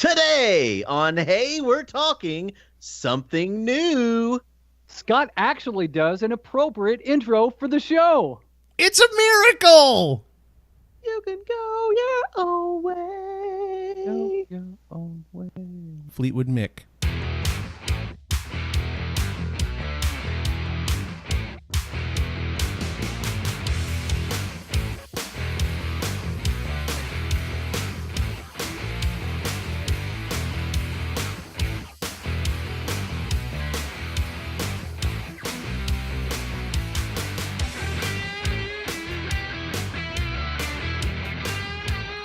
Today on Hey, We're Talking Something New. Scott actually does an appropriate intro for the show. It's a miracle! You can go your own way. Go your own way. Fleetwood Mick.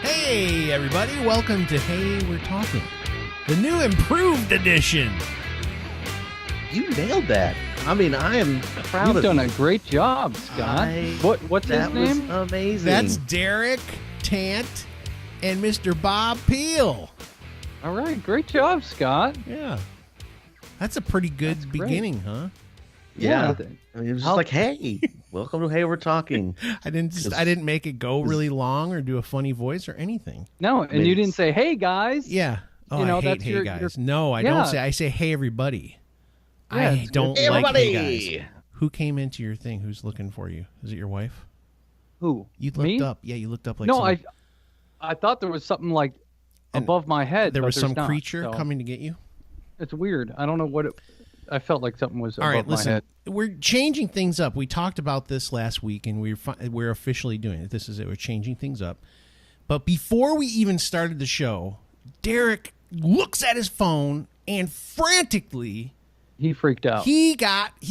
Hey, everybody. Welcome to Hey, We're Talking, the new improved edition. You nailed that. I mean, I am proud You've of done you. a great job, Scott. What's his That was name? amazing. That's Derek Tant and Mr. Bob Peel. All right, great job, Scott. Yeah. That's a pretty good That's great. beginning, huh? yeah. I mean, it was just like, hey, welcome to Hey, We're Talking. I didn't make it go really long or do a funny voice or anything. No, and you didn't say, "Hey guys." Yeah. Oh, You know, I hate that's hey your- guys. No, I Yeah. don't say. I say hey everybody. Yeah, I it's don't Hey, like everybody. hey guys. Who came into your thing? Who's looking for you? Is it your wife? Who? You looked Me? up. Yeah, you looked up like No, some- I thought there was something like And above my head. there but was there's some not, creature so coming to get you. It's weird. I don't know what it. I felt like something was All above right, my listen. head. We're changing things up. We talked about this last week, and we're officially doing it. This is it. We're changing things up. But before we even started the show, Derek looks at his phone and frantically He freaked out. he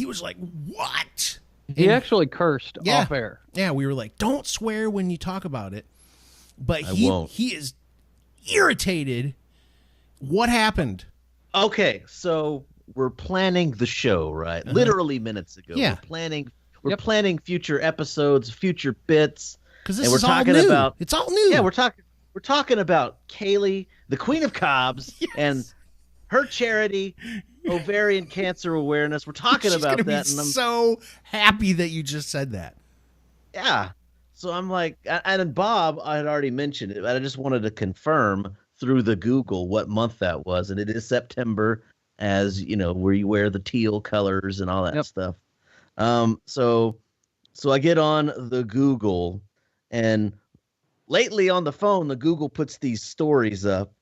was like, "What?" He And- actually cursed Yeah. off air. Yeah, we were like, "Don't swear when you talk about it." But I won't. he is irritated. What happened? Okay, so we're planning the show, right? Literally minutes ago. Yeah. We're Yep. planning future episodes, future bits. Because this And we're is all talking new. about- It's all new. Yeah, we're talking about Kaylee, the Queen of Cobs, Yes. and her charity, ovarian cancer awareness. We're talking She's about gonna that, be and I'm so happy that you just said that. yeah. So I'm like, and then Bob, I had already mentioned it, but I just wanted to confirm through the Google what month that was, and it is September, as you know, where you wear the teal colors and all that Yep. stuff. So I get on the Google, and lately on the phone, the Google puts these stories up,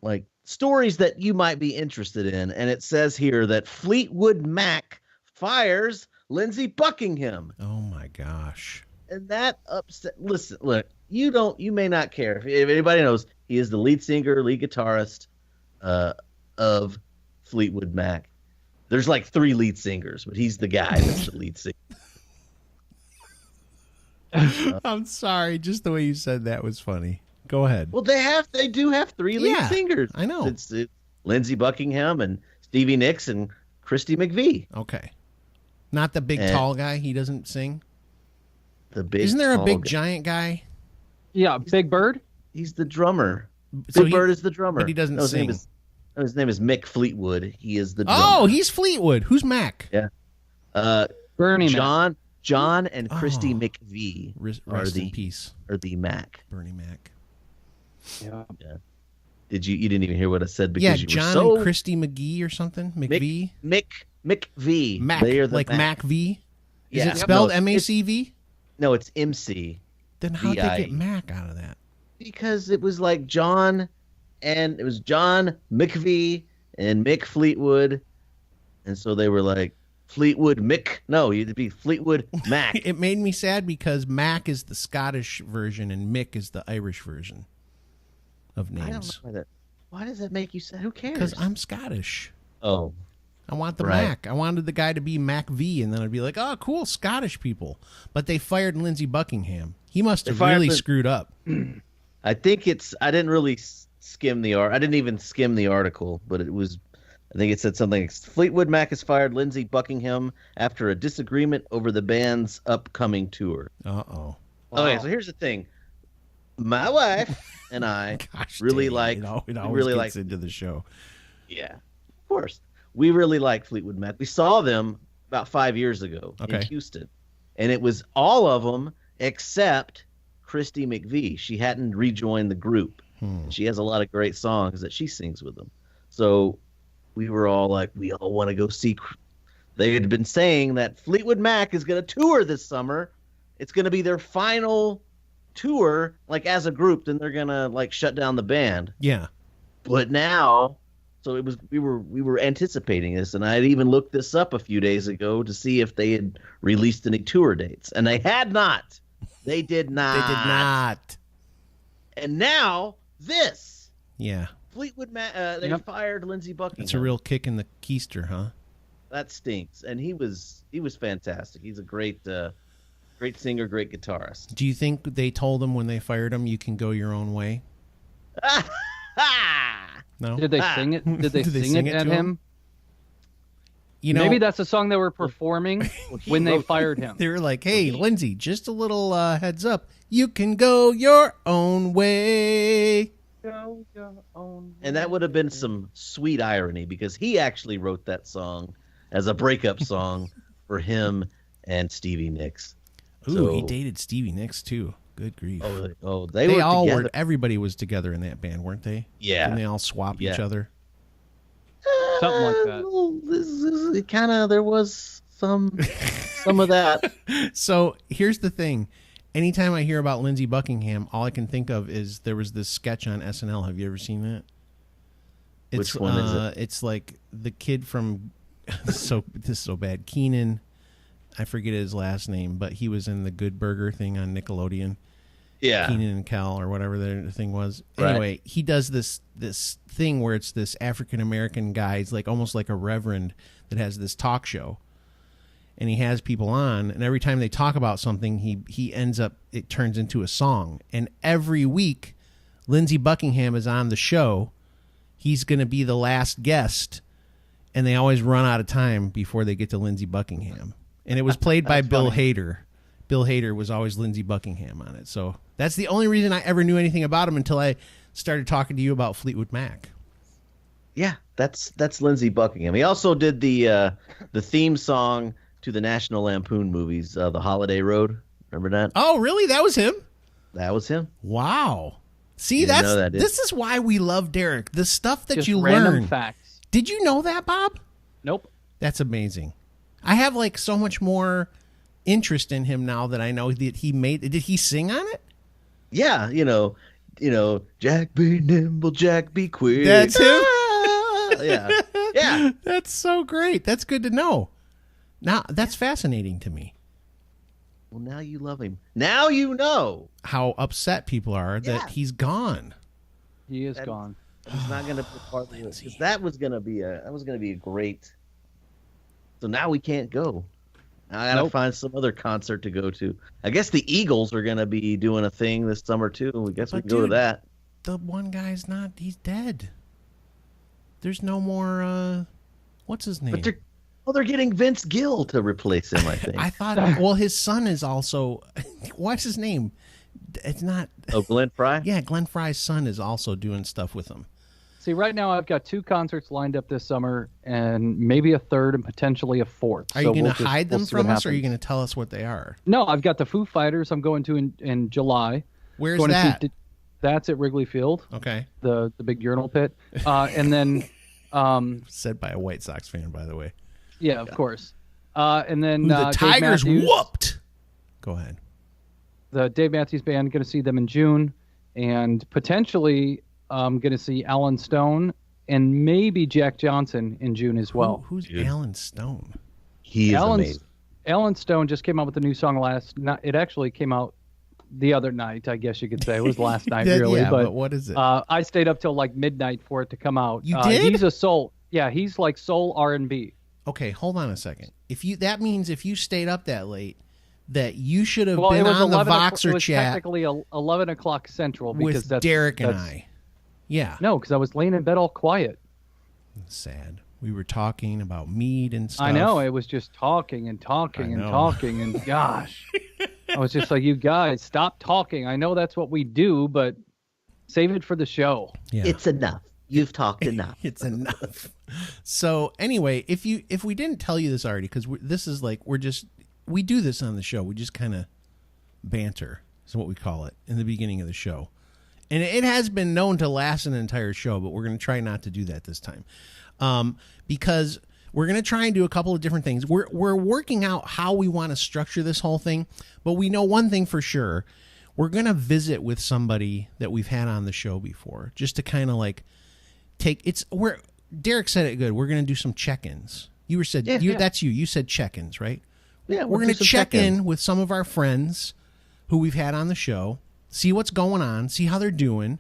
like stories that you might be interested in, and it says here that Fleetwood Mac fires Lindsey Buckingham. Oh my gosh. And that upset. Listen, look, you may not care if anybody knows he is the lead singer, lead guitarist of Fleetwood Mac. There's like 3 lead singers, but he's the guy that's the lead singer. I'm sorry, just the way you said that was funny. Go ahead. Well, they do have 3 lead Yeah, singers. I know. It's Lindsey Buckingham and Stevie Nicks and Christy McVie. Okay. Not the big And- tall guy. He doesn't sing. The big. Isn't there a tall big guy. giant guy? Yeah, Big Bird. He's the drummer. So Big Bird is the drummer. but he doesn't his sing. His name is Mick Fleetwood. He is the drummer. Oh, he's Fleetwood. Who's Mac? Bernie Mac. John and Christy Oh. McVie Rest are in the peace, Mac. Bernie Mac. Yeah. Did you didn't even hear what I said because Yeah, you John were so and Christy McGee or something. McVie. McVie. Mac. They are the Like Mac V. Is Yeah. it spelled No, MACV? No, it's MC. Then how'd they VI. get Mac out of that? Because it was like John McVie and Mick Fleetwood, and so they were like Fleetwood Mick. No, it'd be Fleetwood Mac. It made me sad because Mac is the Scottish version and Mick is the Irish version of I don't know names. why does that make you sad? Who cares? Because I'm Scottish. Oh, I want the Right. Mac. I wanted the guy to be Mac V, and then I'd be like, oh, cool, Scottish people. But they fired Lindsey Buckingham. He must They have fired really Lin- screwed up. I think I didn't really skim the art. I didn't even skim the article, but I think it said something like Fleetwood Mac has fired Lindsey Buckingham after a disagreement over the band's upcoming tour. Uh-oh. Okay, so here's the thing. My wife and I Gosh, really dang, like it always really gets like into the show. yeah, of course. We really like Fleetwood Mac. We saw them about 5 years ago in Okay. Houston, and it was all of them except Christy McVie. She hadn't rejoined the group. And she has a lot of great songs that she sings with them. So we were all like, we all want to go see. They had been saying that Fleetwood Mac is going to tour this summer. It's going to be their final tour, like as a group. Then they're going to like shut down the band. Yeah. But now, so it was we were anticipating this, and I had even looked this up a few days ago to see if they had released any tour dates, and they had not. They did not. They did not. And now this. Yeah. Fleetwood Mac. They fired Lindsey Buckingham. That's a real kick in the keister, huh? That stinks. And he was fantastic. He's a great singer, great guitarist. Do you think they told him when they fired him, you can go your own way? No. Did they sing it? Did they sing it at him? You know, maybe that's the song they were performing when they fired him. They were like, "Hey, Lindsey, just a little heads up. You can go your own way." Go your own way. And that would have been some sweet irony because he actually wrote that song as a breakup song for him and Stevie Nicks. Ooh, he dated Stevie Nicks too. Good grief. They were all together. were. Everybody was together in that band, weren't they? Yeah. Didn't they all swap each other? Something like that. There was some of that. So here's the thing. Anytime I hear about Lindsey Buckingham, all I can think of is there was this sketch on SNL. Have you ever seen that? Which one is it? It's like the kid from this is so bad. Keenan, I forget his last name, but he was in the Good Burger thing on Nickelodeon. Yeah. Keenan and Kel or whatever the thing was. Right. Anyway, he does this thing where it's this African American guy, he's like almost like a reverend that has this talk show. And he has people on, and every time they talk about something, he ends up, it turns into a song. And every week, Lindsey Buckingham is on the show. He's going to be the last guest, and they always run out of time before they get to Lindsey Buckingham. And it was played by Bill Hader. Bill Hader was always Lindsey Buckingham on it. So that's the only reason I ever knew anything about him until I started talking to you about Fleetwood Mac. Yeah, that's Lindsey Buckingham. He also did the theme song to the National Lampoon movies, The Holiday Road. Remember that? Oh, really? That was him? That was him. Wow. See, this is why we love Derek. The stuff that Just you random learn. facts. Did you know that, Bob? Nope. That's amazing. I have like so much more interest in him now that I know that he made. Did he sing on it? Yeah, Jack be nimble, Jack be quick. That's him. Yeah. That's so great. That's good to know. Now that's fascinating to me. Well, now you love him. Now you know how upset people are that he's gone. He is gone. He's not going to be part of it. 'Cause that was going to be a great. So now we can't go. Now I got to find some other concert to go to. I guess the Eagles are going to be doing a thing this summer too. We guess we can go to that. The one guy's not. He's dead. There's no more. What's his name? But they're getting Vince Gill to replace him, I think. I thought. Well, his son is also. What's his name? It's not. Oh, Glenn Frey? Yeah, Glenn Frey's son is also doing stuff with him. See, right now I've got 2 concerts lined up this summer, and maybe a third and potentially a fourth. Are you going to hide them from us, or are you going to tell us what they are? No, I've got the Foo Fighters I'm going to in July. Where's that? That's at Wrigley Field. Okay. The big urinal pit. And then... said by a White Sox fan, by the way. Yeah, of course. And then... the Tigers whooped. Go ahead. The Dave Matthews Band, going to see them in June. And potentially... I'm going to see Alan Stone and maybe Jack Johnson in June as well. Who's Alan Stone? He is amazing. Alan Stone just came out with a new song last night. It actually came out the other night, I guess you could say. It was last night, really. Yeah, but what is it? I stayed up till like midnight for it to come out. You did? He's a soul. Yeah, he's like soul R&B. Okay, hold on a second. That means if you stayed up that late, that you should have Well, been it was on the 11 Voxer It was chat technically 11 o'clock Central because with that's Derek and I. Yeah. No, because I was laying in bed all quiet. Sad. We were talking about mead and stuff. I know. It was just talking and talking and talking and gosh. I was just like, you guys, stop talking. I know that's what we do, but save it for the show. Yeah. It's enough. You've talked enough. It's enough. So anyway, if we didn't tell you this already, because this is like we do this on the show. We just kind of banter is what we call it in the beginning of the show. And it has been known to last an entire show, but we're going to try not to do that this time. Because we're going to try and do a couple of different things. We're working out how we want to structure this whole thing, but we know one thing for sure. We're going to visit with somebody that we've had on the show before, just to kind of like Derek said it good. We're going to do some check-ins. That's you. You said check-ins, right? Yeah, we're going to check in with some of our friends who we've had on the show, see what's going on, see how they're doing,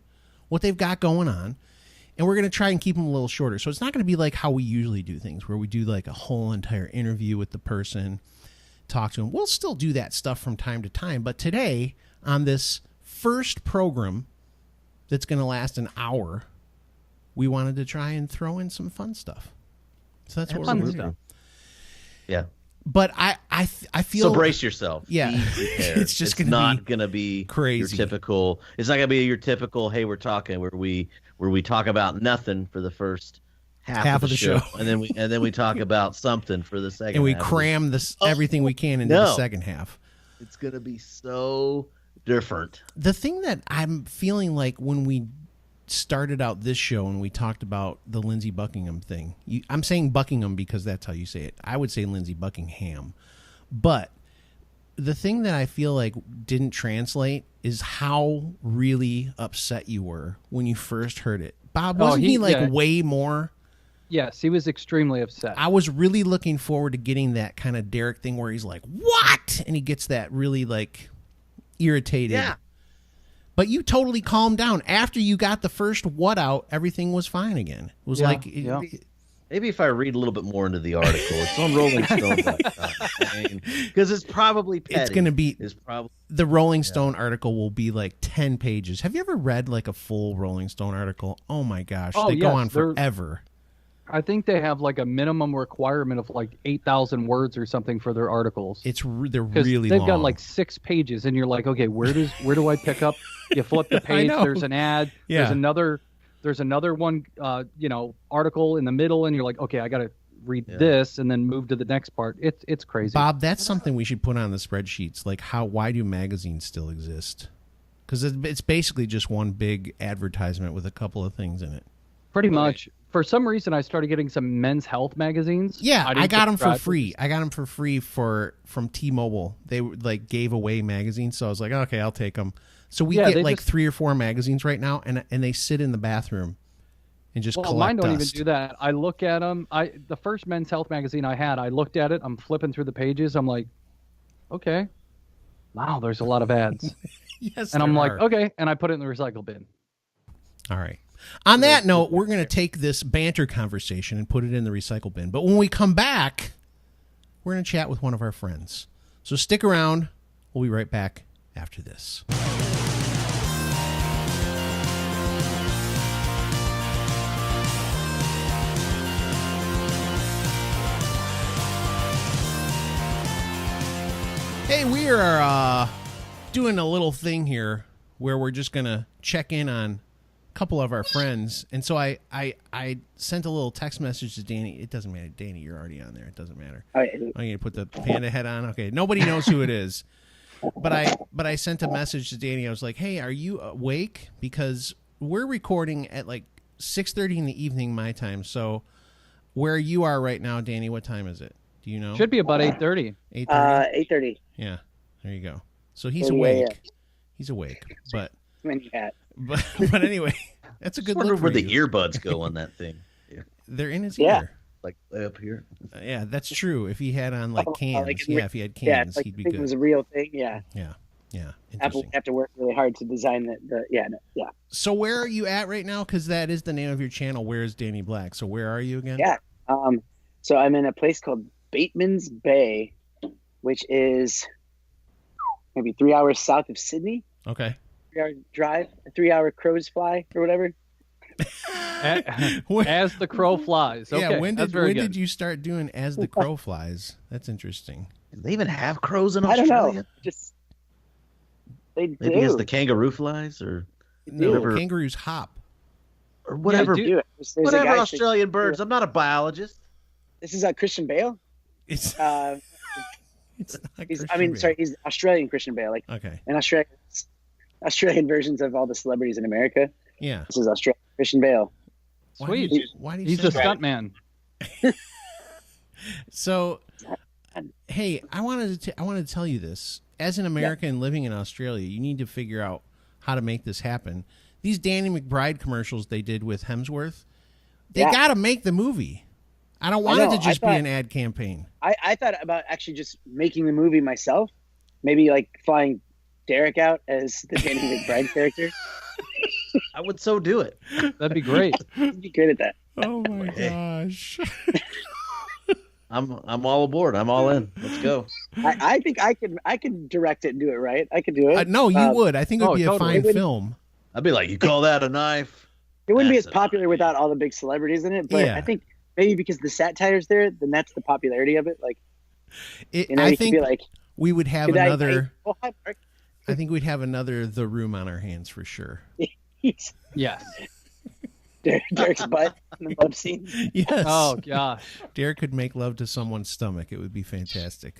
what they've got going on, and we're going to try and keep them a little shorter. So it's not going to be like how we usually do things, where we do like a whole entire interview with the person, talk to them. We'll still do that stuff from time to time, but today, on this first program that's going to last an hour, we wanted to try and throw in some fun stuff. So that's what we're going to do. Yeah. But I feel so brace yourself. Yeah, it's just not going to be crazy. Your typical. It's not going to be your typical. Hey, we're talking where we talk about nothing for the first half of the show, and then we talk about something for the second. And we half cram everything we can into the second half. It's going to be so different. The thing that I'm feeling like when we started out this show and we talked about the Lindsey Buckingham thing. I'm saying Buckingham because that's how you say it. I would say Lindsey Buckingham. But the thing that I feel like didn't translate is how really upset you were when you first heard it. Bob, wasn't he way more? Yes, he was extremely upset. I was really looking forward to getting that kind of Derek thing where he's like, what? And he gets that really like irritated. Yeah. But you totally calmed down. After you got the first what out, everything was fine again. It was Maybe if I read a little bit more into the article, it's on RollingStone.com. Because it's probably petty. It's going to be the Rolling Stone article will be like 10 pages. Have you ever read like a full Rolling Stone article? Oh my gosh, they go on forever. I think they have like a minimum requirement of like 8,000 words or something for their articles. They're really they've long. got like 6 pages, and you're like, okay, where do I pick up? You flip the page. There's an ad. Yeah. There's another one, article in the middle, and you're like, okay, I got to read this and then move to the next part. It's crazy. Bob, that's something we should put on the spreadsheets. Like why do magazines still exist? Because it's basically just one big advertisement with a couple of things in it. Pretty much. For some reason, I started getting some men's health magazines. Yeah, I got them for free. I got them for free from T-Mobile. They like gave away magazines, so I was like, okay, I'll take them. So we get like 3 or 4 magazines right now, and they sit in the bathroom and just collect mine don't dust. Even do that. I look at them. The first men's health magazine I had, I looked at it. I'm flipping through the pages. I'm like, okay, wow, there's a lot of ads. Yes, and I'm like, okay, and I put it in the recycle bin. All right. On that note, we're going to take this banter conversation and put it in the recycle bin. But when we come back, we're going to chat with one of our friends. So stick around. We'll be right back after this. Hey, we are doing a little thing here where we're just going to check in on couple of our friends, and so I sent a little text message to Danny. It doesn't matter, Danny, you're already on there. It doesn't matter. I'm gonna put the panda head on. Okay, nobody knows who it is, but I sent a message to Danny. I was like, hey, are you awake? Because we're recording at like 6:30 in the evening my time. So where you are right now, Danny, what time is it? Do you know? Should be about 8:30. 8:30. Yeah, there you go. So he's awake. Yeah. He's awake, but. Hat. But anyway, that's a good look. Where the earbuds go on that thing. Yeah. They're in his ear. Like way up here. Yeah, that's true. If he had on like cans, if he had cans, yeah, like he'd be good. It was a real thing. Yeah. Apple have to work really hard to design the. So where are you at right now? Because that is the name of your channel. Where is Danny Black? So where are you again? Yeah. So I'm in a place called Bateman's Bay, which is maybe 3 hours south of Sydney. Okay. 3-hour drive, a 3-hour crow's fly or whatever. As the crow flies. Okay, yeah, when did you start doing As the Crow Flies? That's interesting. Do they even have crows in Australia? I don't know. Just they maybe do. as the kangaroo flies or no, kangaroos hop or whatever. Yeah, whatever Australian birds. I'm not a biologist. This is Christian Bale. It's it's not. He's Australian Christian Bale. Like okay. In Australia, Australian versions of all the celebrities in America. Yeah. This is Australian Christian Bale. Sweet. Why do you He's say a that? stuntman. So, hey, I wanted to tell you this. As an American living in Australia, you need to figure out how to make this happen. These Danny McBride commercials they did with Hemsworth, they got to make the movie. I don't want it to just be an ad campaign. I thought about actually just making the movie myself. Maybe like flying Derek out as the Danny McBride character. I would so do it. That'd be great. You'd be good at that. Oh my gosh. I'm all aboard. I'm all in. Let's go. I think I could direct it and do it right. I could do it. No, you would. I think it would be a totally. fine film. I'd be like, you call that a knife? It wouldn't be That's as popular without all the big celebrities in it, but Yeah. I think maybe because the satire's there, then that's the popularity of it. Like, I you could think be like, we would have "Good night, another. mate." Oh, hi, Mark. I think we'd have another The Room on our hands for sure. Yes. Derek's butt in the love scene. Yes. Oh gosh. Derek could make love to someone's stomach. It would be fantastic.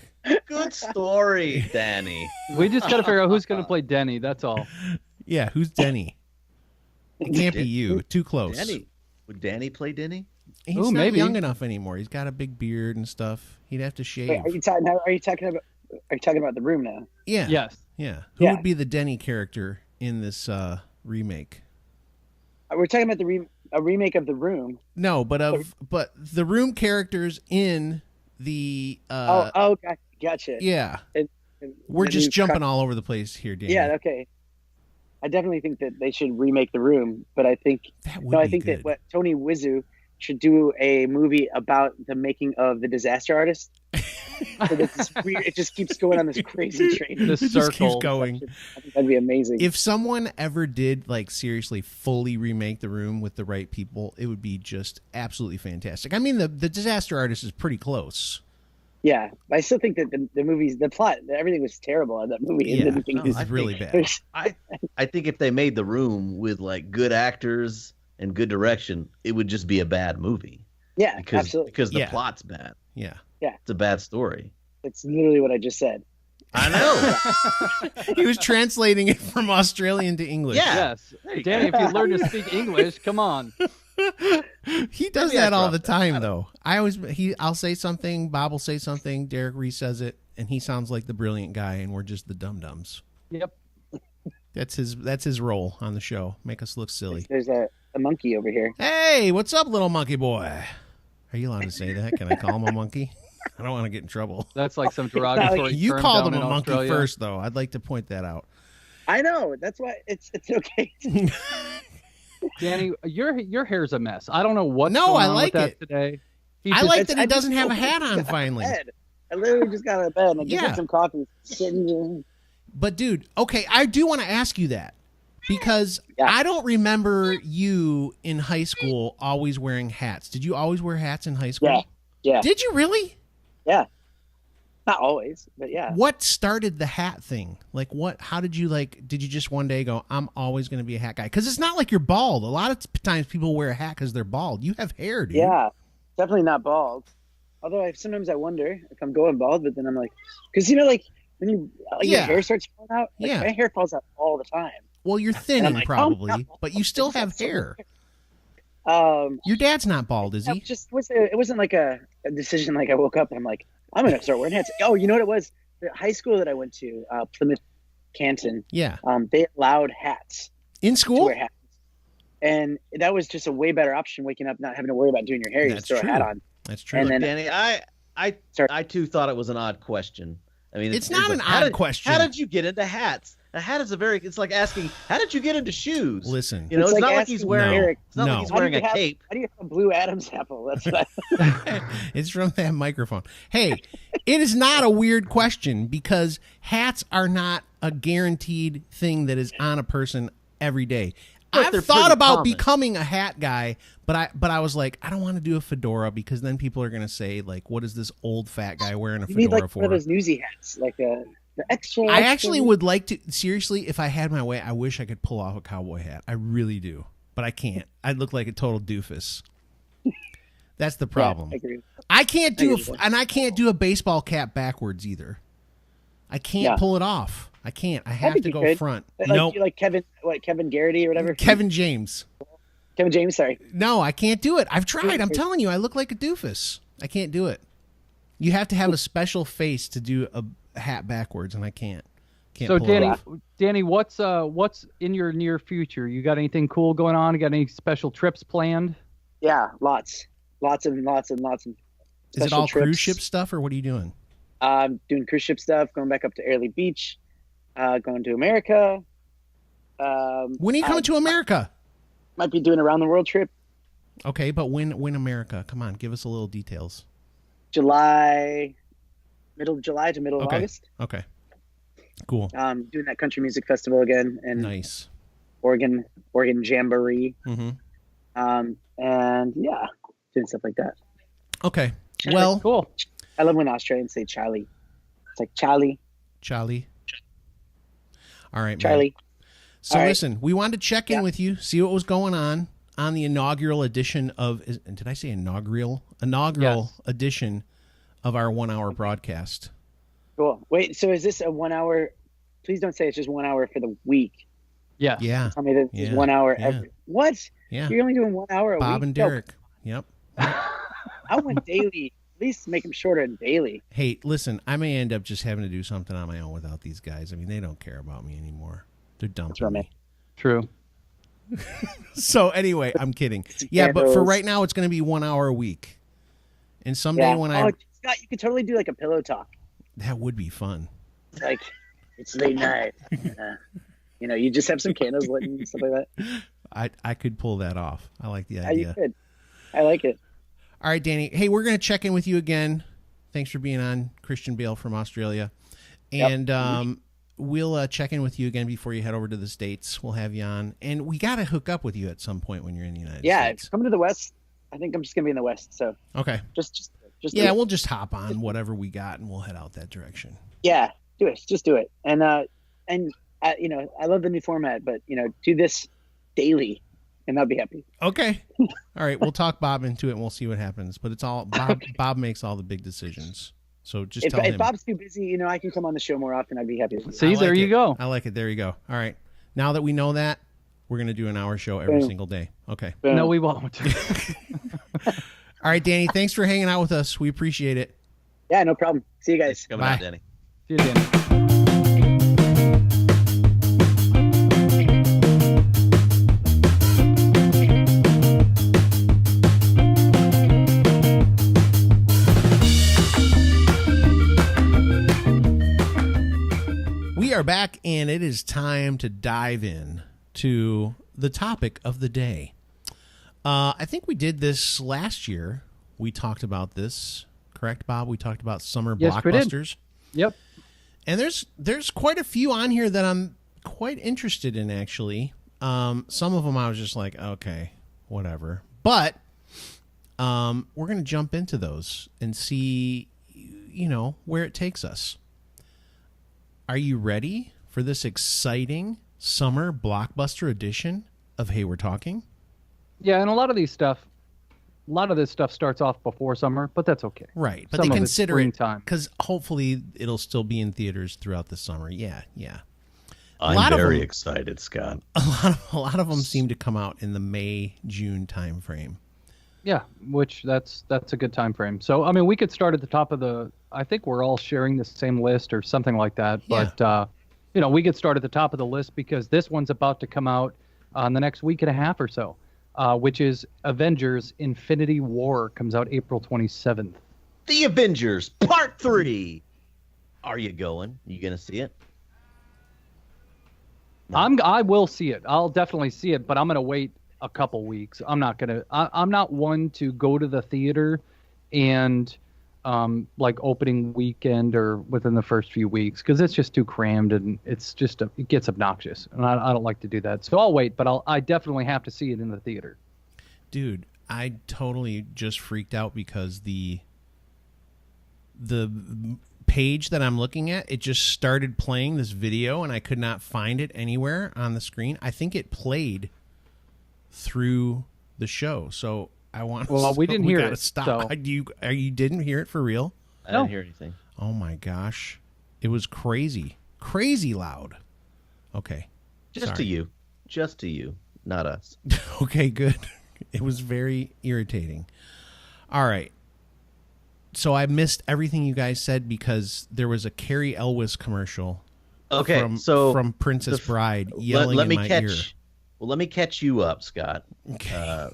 Good story, Danny. We just got to figure out who's going to play Denny. That's all. Yeah, who's Denny? It can't be you. Too close. Danny. Would Danny play Denny? He's Ooh, not maybe. young enough anymore. He's got a big beard and stuff. He'd have to shave. Wait, are you talking about the room now? Yeah. Yes. Yeah. Who Yeah. would be the Denny character in this remake? We're talking about a remake of The Room. No, but the Room characters in the Gotcha. yeah. And We're the just new jumping all over the place here, Danny. Yeah, okay. I definitely think that they should remake The Room, but I think That would I be think good. that what Tony Wiseau should do a movie about the making of The Disaster Artist. So that this weird, it just keeps going on this crazy train. This It just keeps circle. going. I think that'd be amazing. If someone ever did like seriously fully remake The Room with the right people, it would be just absolutely fantastic. I mean, the Disaster Artist is pretty close. Yeah, I still think that the movies, the plot, everything was terrible on that movie. Yeah, And then it's really bad. I think if they made The Room with like good actors and good direction, it would just be a bad movie. Yeah, Because absolutely. the Yeah. plot's bad. Yeah. It's a bad story. It's literally what I just said. I know. He was translating it from Australian to English. Yeah. Yes. There you Danny, go. if you learn to speak English, come on. He does Maybe I that all dropped the that. time, though. I'll say something, Bob will say something, Derek re-says it, and he sounds like the brilliant guy, and we're just the dum-dums. Yep. That's his role on the show. Make us look silly. There's a monkey over here. Hey, what's up, little monkey boy? Are you allowed to say that? Can I call him a monkey? I don't want to get in trouble. That's like some derogatory You term called down him a in monkey Australia. first, though. I'd like to point that out. I know. That's why it's okay. Danny, your hair's a mess. I don't know what's No, going I on like with that it. today. I like that he I just doesn't have a opened hat on it. finally. I literally just got out of bed and I just Yeah. had some coffee. Sitting here. But dude, okay, I do want to ask you that because Yeah. I don't remember you in high school always wearing hats. Did you always wear hats in high school? Yeah. Did you really? Yeah. Not always, but yeah. What started the hat thing? Like how did you did you just one day go, I'm always going to be a hat guy? Because it's not like you're bald. A lot of times people wear a hat because they're bald. You have hair, dude. Yeah. Definitely not bald. Although sometimes I wonder if I'm going bald, but then I'm like, because like when your hair starts falling out, Yeah. my hair falls out all the time. Well, you're And thinning I'm like, probably, oh, no. but you still have hair. Um, Your dad's not bald, is he? it wasn't like a decision. Like I woke up and I'm like, I'm gonna start wearing hats. Oh, you know what it was? The high school that I went to, Plymouth Canton. Yeah. They allowed hats In to school? wear hats, and that was just a way better option. Waking up, not having to worry about doing your hair. You That's just throw true. a hat on. That's true. And then Danny, I too thought it was an odd question. I mean, It's not an how odd question. How did you get into hats? A hat is it's like asking, how did you get into shoes? Listen. You know, It's it's, like not like he's asking wearing. Eric, It's not No. like he's How do wearing you a have- cape. How do you have a blue Adam's apple? That's what I. It's from that microphone. Hey, it is not a weird question because hats are not a guaranteed thing that is on a person every day. But they're I've thought pretty about common. becoming a hat guy, but I was like, I don't want to do a fedora because then people are going to say like, what is this old fat guy wearing a You need fedora like for? one of those newsy hats, like the extra. I actually would like to, seriously, if I had my way, I wish I could pull off a cowboy hat. I really do, but I can't. I'd look like a total doofus. That's the problem. I agree. I can't do I agree. and I can't do a baseball cap backwards either. I can't Yeah. pull it off. I can't. I have think to you go could. front. Like, Nope. you like Kevin Garrity or whatever? Kevin James. Kevin James, sorry. No, I can't do it. I've tried. I'm telling you, I look like a doofus. I can't do it. You have to have a special face to do a hat backwards, and I can't. So pull it Danny, off. what's in your near future? You got anything cool going on? You got any special trips planned? Yeah, lots and lots. Is it special all trips. cruise ship stuff, or what are you doing? Doing cruise ship stuff, going back up to Airlie Beach, going to America. When are you coming to America? Might be doing a round the world trip. Okay, but when America? Come on, give us a little details. Middle of July to middle of August. Okay. Cool. Doing that country music festival again in Nice. Oregon Jamboree. Mm-hmm. And yeah, doing stuff like that. Okay. Well, Cool. I love when Australians say Charlie. It's like Charlie. All right, man. Charlie. So All right. listen, we wanted to check in with you, see what was going on the inaugural edition of. Did I say inaugural? Inaugural Yes. edition of our 1 hour broadcast. Cool. Wait, so is this a 1 hour? Please don't say it's just 1 hour for the week. Yes. Yeah. Tell me that it's 1 hour every. What? Yeah. You're only doing 1 hour a Bob week? and Derek. Yep. I want daily. At least make them shorter and daily. Hey, listen, I may end up just having to do something on my own without these guys. I mean, they don't care about me anymore. They're dumping right, man. me. True. So anyway, I'm kidding. Yeah, but for right now, it's going to be 1 hour a week. And someday when Scott, you could totally do like a pillow talk. that would be fun. Like, it's late night. You just have some candles lit and stuff like that. I could pull that off. I like the Yeah, idea. you could. I like it. All right, Danny. Hey, we're going to check in with you again. Thanks for being on, Christian Bale from Australia. And we'll check in with you again before you head over to the States. We'll have you on. And we got to hook up with you at some point when you're in the United States. Come to the West. I think I'm just going to be in the West. So Okay. just Yeah, we'll just hop on whatever we got and we'll head out that direction. Yeah, do it. Just do it. And I love the new format, but, do this daily and I'll be happy. Okay. All right. We'll talk Bob into it and we'll see what happens. But it's all Bob. Bob makes all the big decisions. So just tell him. If Bob's too busy, I can come on the show more often. I'd be happy. See, there you go. I like it. There you go. All right. Now that we know that, we're going to do an hour show every single day. Okay. Boom. No, we won't. All right, Danny. Thanks for hanging out with us. We appreciate it. Yeah, no problem. See you guys. Coming Bye. out, Danny. See you, Danny. We are back, and it is time to dive in to the topic of the day. I think we did this last year. We talked about this, correct, Bob? We talked about summer blockbusters. Yep. And there's quite a few on here that I'm quite interested in, actually. Some of them I was just like, okay, whatever. But we're going to jump into those and see, where it takes us. Are you ready for this exciting summer blockbuster edition of Hey We're Talking? Yeah, and a lot of this stuff starts off before summer, but that's okay. Right, but Some they of it's consider it springtime. because hopefully it'll still be in theaters throughout the summer. Yeah. I'm very excited, Scott. A lot of them seem to come out in the May-June time frame. Yeah, which that's a good time frame. So, I mean, we could start at the top of the. I think we're all sharing the same list or something like that. Yeah. But we could start at the top of the list because this one's about to come out in the next week and a half or so, which is Avengers: Infinity War comes out April 27th. The Avengers Part 3. Are you going? You going to see it? No. I will see it. I'll definitely see it, but I'm gonna wait a couple weeks. I'm not one to go to the theater and like opening weekend or within the first few weeks because it's just too crammed and it gets obnoxious and I don't like to do that. So I'll wait, but I definitely have to see it in the theater. Dude, I totally just freaked out because the page that I'm looking at, it just started playing this video and I could not find it anywhere on the screen. I think it played through the show. So I want Well, we didn't hear gotta it. Stop. So. You didn't hear it for real? I didn't hear anything. Oh my gosh. It was crazy. crazy loud. Okay. Just to you. Just to you, not us. Okay, good. It was very irritating. All right. So I missed everything you guys said because there was a Carrie Elwes commercial. Okay, from Princess Bride yelling in my ear. Well, let me catch you up, Scott.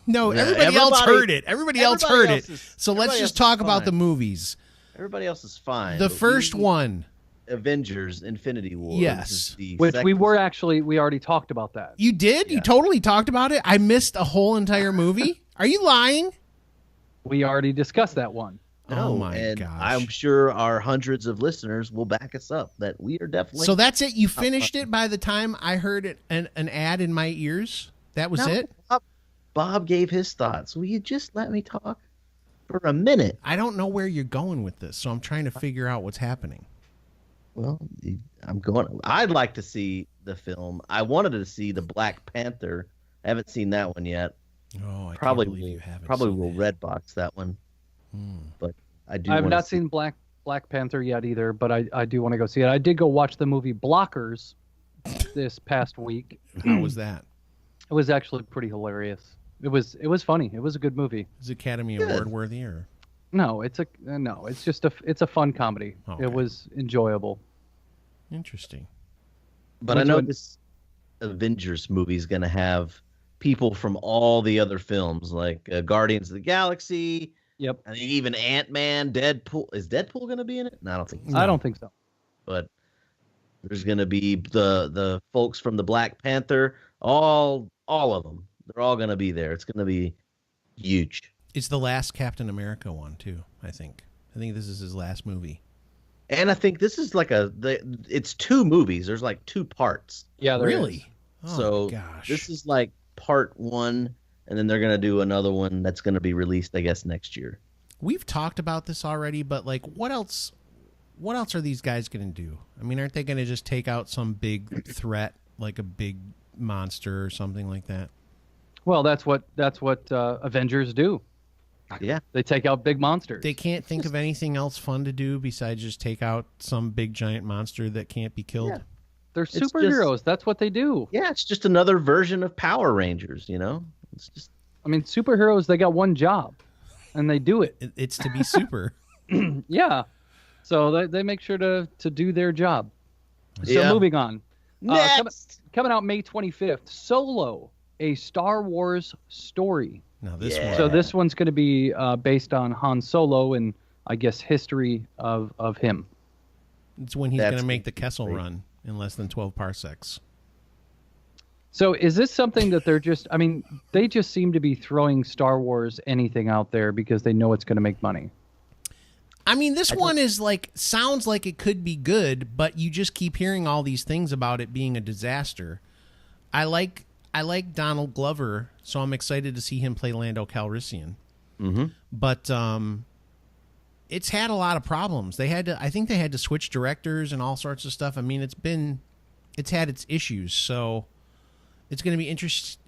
No, everybody else heard it. Everybody else heard it. So let's just talk about the movies. Everybody else is fine. The first one, Avengers: Infinity War. Yes, which we already talked about that. You did? Yeah. You totally talked about it? I missed a whole entire movie? Are you lying? We already discussed that one. No, oh my gosh. I'm sure our hundreds of listeners will back us up that we are definitely. So that's it? You finished it by the time I heard it, an ad in my ears? That was it? Bob gave his thoughts. Will you just let me talk for a minute? I don't know where you're going with this, so I'm trying to figure out what's happening. Well, I'd like to see the film. I wanted to see the Black Panther. I haven't seen that one yet. Oh, I probably can't believe you haven't. Probably seen will that. Redbox that one. But I do. I've not seen Black Panther yet either, but I do want to go see it. I did go watch the movie Blockers this past week. How was that? It was actually pretty hilarious. It was funny. It was a good movie. Is Academy Award worthy or? No, it's just a fun comedy. Okay. It was enjoyable. Interesting. But I know this Avengers movie is going to have people from all the other films, like Guardians of the Galaxy. Yep. I think even Ant-Man, Deadpool. Is Deadpool going to be in it? No, I don't think so. No. I don't think so. But there's going to be the folks from the Black Panther. All of them. They're all going to be there. It's going to be huge. It's the last Captain America one too, I think. I think this is his last movie. And I think this is like it's 2 movies. There's like 2 parts. Yeah, really? Oh, so gosh. This is like part 1, and then they're going to do another one that's going to be released, I guess, next year. We've talked about this already, but like what else are these guys going to do? I mean, aren't they going to just take out some big threat, like a big monster or something like that? Well, that's what Avengers do. Yeah. They take out big monsters. They can't think of anything else fun to do besides just take out some big giant monster that can't be killed. Yeah. They're superheroes. That's what they do. Yeah, it's just another version of Power Rangers, you know? It's just superheroes, they got one job, and they do it. It's to be super. Yeah. So they make sure to do their job. Yeah. So moving on. Next. Coming out May 25th, Solo, a Star Wars story. Now this one. So this one's going to be based on Han Solo and I guess history of him. It's when he's going to make the Kessel Run in less than 12 parsecs. So is this something that they just seem to be throwing Star Wars anything out there because they know it's going to make money. I mean, this one is sounds like it could be good, but you just keep hearing all these things about it being a disaster. I like Donald Glover, so I'm excited to see him play Lando Calrissian. Mm-hmm. But it's had a lot of problems. I think they had to switch directors and all sorts of stuff. I mean, it's had its issues, so it's going to be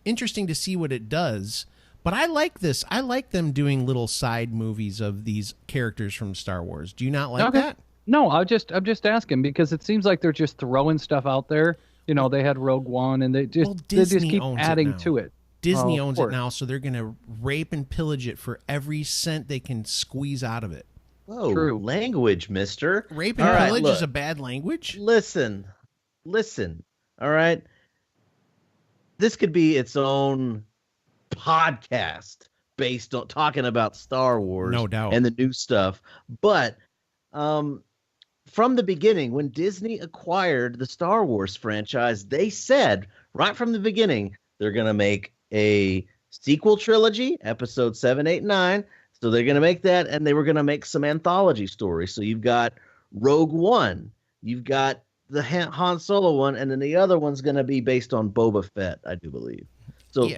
interesting to see what it does. But I like this. I like them doing little side movies of these characters from Star Wars. Do you not like that? No, I'm just asking because it seems like they're just throwing stuff out there. You know, they had Rogue One, and they just keep adding to it. Disney owns it now, so they're going to rape and pillage it for every cent they can squeeze out of it. Whoa, true language, mister. Rape and pillage is a bad language? Listen. All right? This could be its own podcast based on talking about Star Wars, no doubt, and the new stuff. But from the beginning, when Disney acquired the Star Wars franchise, they said right from the beginning they're going to make a sequel trilogy, episode 7, 8, 9. So they're going to make that, and they were going to make some anthology stories. So you've got Rogue One, you've got the Han Solo one, and then the other one's going to be based on Boba Fett, I do believe. So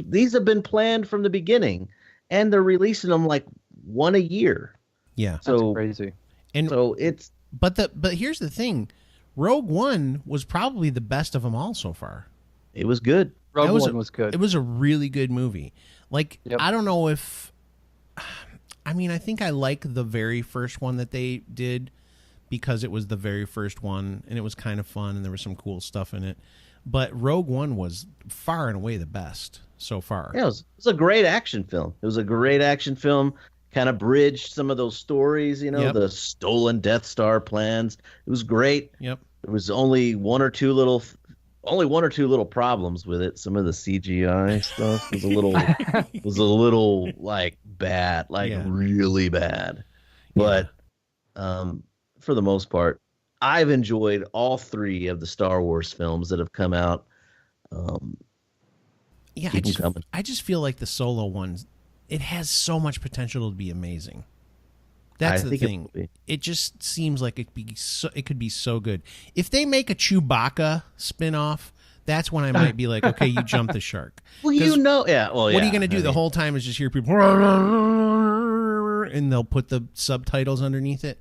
these have been planned from the beginning, and they're releasing them like one a year. Yeah, so that's crazy. And so it's but here's the thing, Rogue One was probably the best of them all so far. It was good. Rogue One was good. It was a really good movie. I don't know if, I mean, I think I like the very first one that they did, because it was the very first one and it was kind of fun and there was some cool stuff in it. But Rogue One was far and away the best so far. Yeah, it was a great action film. It was a great action film. Kind of bridged some of those stories, the stolen Death Star plans. It was great. Yep. There was only one or two little problems with it. Some of the CGI stuff was a little like bad, really bad. But for the most part, I've enjoyed all 3 of the Star Wars films that have come out. I just feel like the Solo ones, it has so much potential to be amazing. That's the thing. It just seems like it could be so good. If they make a Chewbacca spinoff, that's when I might be like, okay, you jumped the shark. Well, what are you going to do? The whole time is just hear people, and they'll put the subtitles underneath it.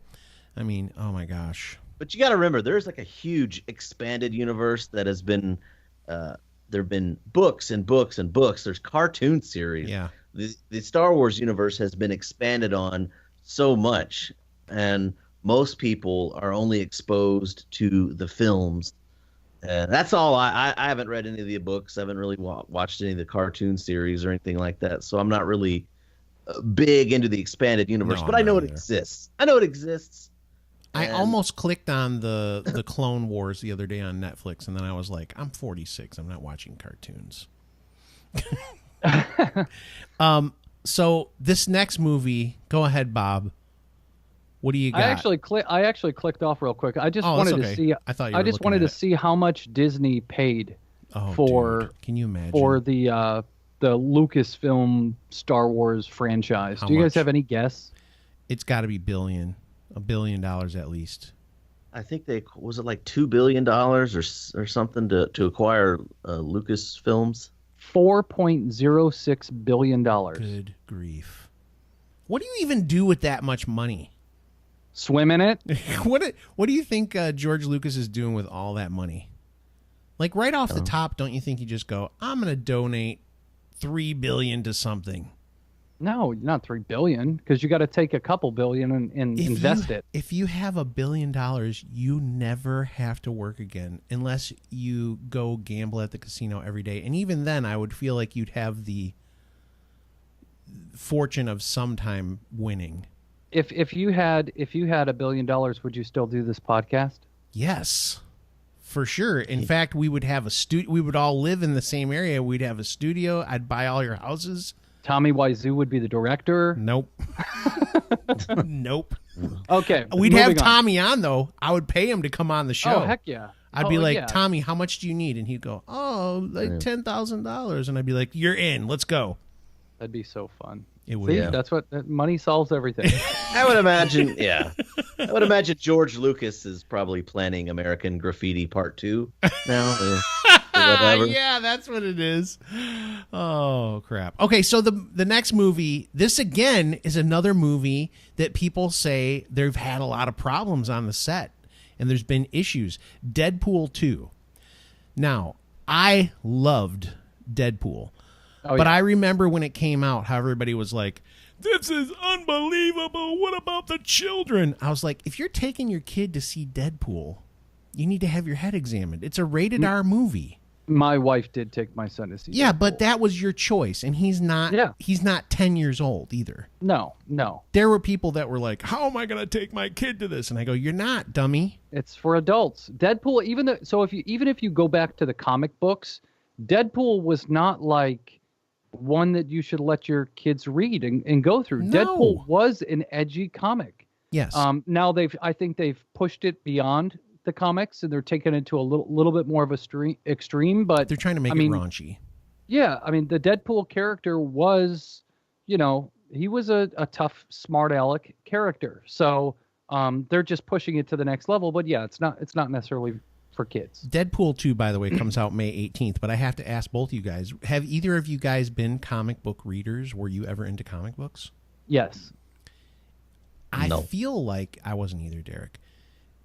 I mean, oh my gosh. But you got to remember, there's like a huge expanded universe that has been. There have been books and books and books. There's cartoon series. Yeah. The Star Wars universe has been expanded on so much, and most people are only exposed to the films. And that's all. I haven't read any of the books. I haven't really watched any of the cartoon series or anything like that. So I'm not really big into the expanded universe, but I know it exists. I almost clicked on the Clone Wars the other day on Netflix, and then I was like, I'm 46. I'm not watching cartoons. So this next movie, go ahead, Bob. What do you got? I actually clicked off real quick. I just wanted to see. I just wanted to see how much Disney paid for. Dude, can you imagine? For the Lucasfilm Star Wars franchise? Do you guys have any guess? It's got to be $1 billion at least. I think was it like $2 billion or something to acquire Lucasfilms. $4.06 billion. Good grief! What do you even do with that much money? Swim in it. What do you think George Lucas is doing with all that money? Like right off the top, don't you think you just go, I'm going to donate $3 billion to something? No, not $3 billion, because you got to take a couple billion and invest it. If you have $1 billion, you never have to work again unless you go gamble at the casino every day. And even then, I would feel like you'd have the fortune of sometime winning. If you had $1 billion, would you still do this podcast? Yes, for sure. In fact, we would have we would all live in the same area. We'd have a studio. I'd buy all your houses. Tommy Wiseau would be the director. Nope. Nope. Okay. We'd have Tommy on, though. I would pay him to come on the show. Oh, heck yeah. I'd be like, Tommy, how much do you need? And he'd go, like $10,000. And I'd be like, you're in. Let's go. That'd be so fun. It would. See, that's what money solves everything. I would imagine, I would imagine George Lucas is probably planning American Graffiti Part 2 now. Or whatever. Yeah, that's what it is. Oh, crap. Okay, so the next movie, this again is another movie that people say they've had a lot of problems on the set, and there's been issues. Deadpool 2. Now, I loved Deadpool. But I remember when it came out, how everybody was like, this is unbelievable. What about the children? I was like, if you're taking your kid to see Deadpool, you need to have your head examined. It's a rated R movie. My wife did take my son to see Deadpool. But that was your choice. And he's not 10 years old either. No. There were people that were like, how am I going to take my kid to this? And I go, you're not, dummy. It's for adults. Deadpool, even if you go back to the comic books, Deadpool was not like one that you should let your kids read and go through. No. Deadpool was an edgy comic. Yes. Now I think they've pushed it beyond the comics and they're taking it to a little bit more of a extreme, but they're trying to make it raunchy. Yeah. I mean, the Deadpool character was, he was a tough, smart aleck character. So, they're just pushing it to the next level, but yeah, it's not necessarily for kids. Deadpool 2, by the way, comes out May 18th, but I have to ask both you guys, have either of you guys been comic book readers? Were you ever into comic books? Yes. I feel like I wasn't either, Derek.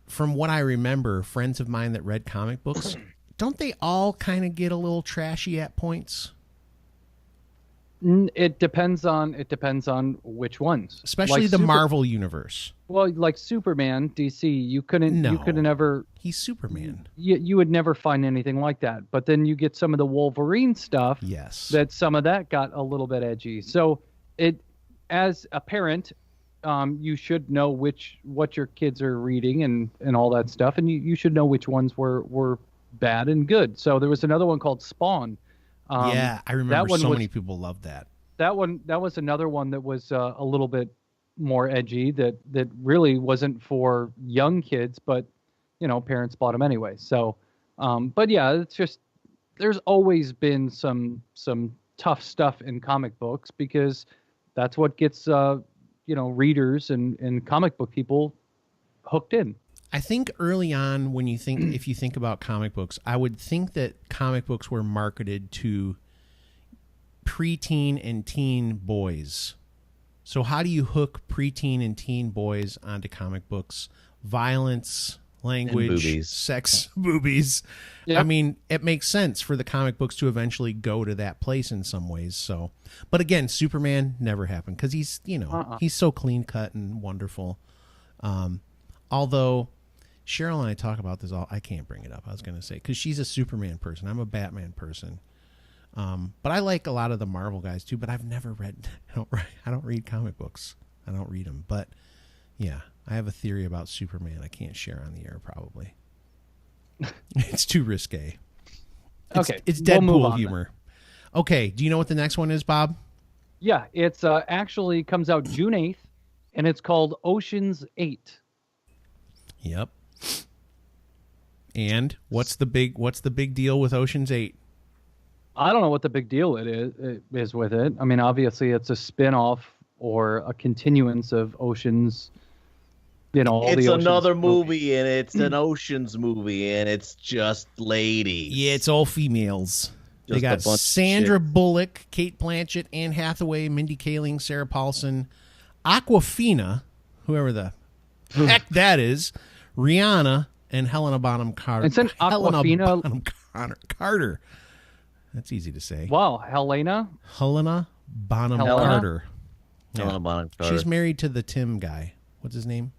From what I remember, friends of mine that read comic books, don't they all kind of get a little trashy at points? It depends on which ones. Especially Like the Marvel universe. Well, like Superman, DC, you couldn't ever. He's Superman. You would never find anything like that. But then you get some of the Wolverine stuff. Yes. That some of that got a little bit edgy. So as a parent, you should know what your kids are reading and all that stuff, and you should know which ones were bad and good. So there was another one called Spawn. Yeah, I remember many people loved that. That was another one that was a little bit more edgy that really wasn't for young kids, but parents bought them anyway. So, but yeah, it's just there's always been some tough stuff in comic books because that's what gets readers and comic book people hooked in. I think early on if you think about comic books, I would think that comic books were marketed to preteen and teen boys. So how do you hook preteen and teen boys onto comic books? Violence, language, sex, boobies. Yep. I mean, it makes sense for the comic books to eventually go to that place in some ways. So, but again, Superman never happened because he's, he's so clean cut and wonderful. Although Cheryl and I talk about this I can't bring it up. I was going to say, because she's a Superman person. I'm a Batman person. But I like a lot of the Marvel guys too, but I've never read, I don't read comic books. I don't read them, but yeah, I have a theory about Superman I can't share on the air probably. It's too risque. It's Deadpool humor. Then. Okay. Do you know what the next one is, Bob? Yeah, it's actually comes out June 8th and it's called Ocean's 8. Yep. And what's the big deal with Ocean's 8? I don't know what the big deal it is with it. I mean, obviously it's a spin-off or a continuance of Ocean's, it's another movie and it's an Ocean's movie and it's just ladies. Yeah, it's all females. They got Sandra Bullock, Kate Blanchett, Anne Hathaway, Mindy Kaling, Sarah Paulson, Aquafina, whoever the heck that is, Rihanna, and Helena Bonham Carter. It's an Aquafina. Carter. That's easy to say. Wow, Helena Bonham Carter. Helena Bonham Carter. She's married to the Tim guy. What's his name?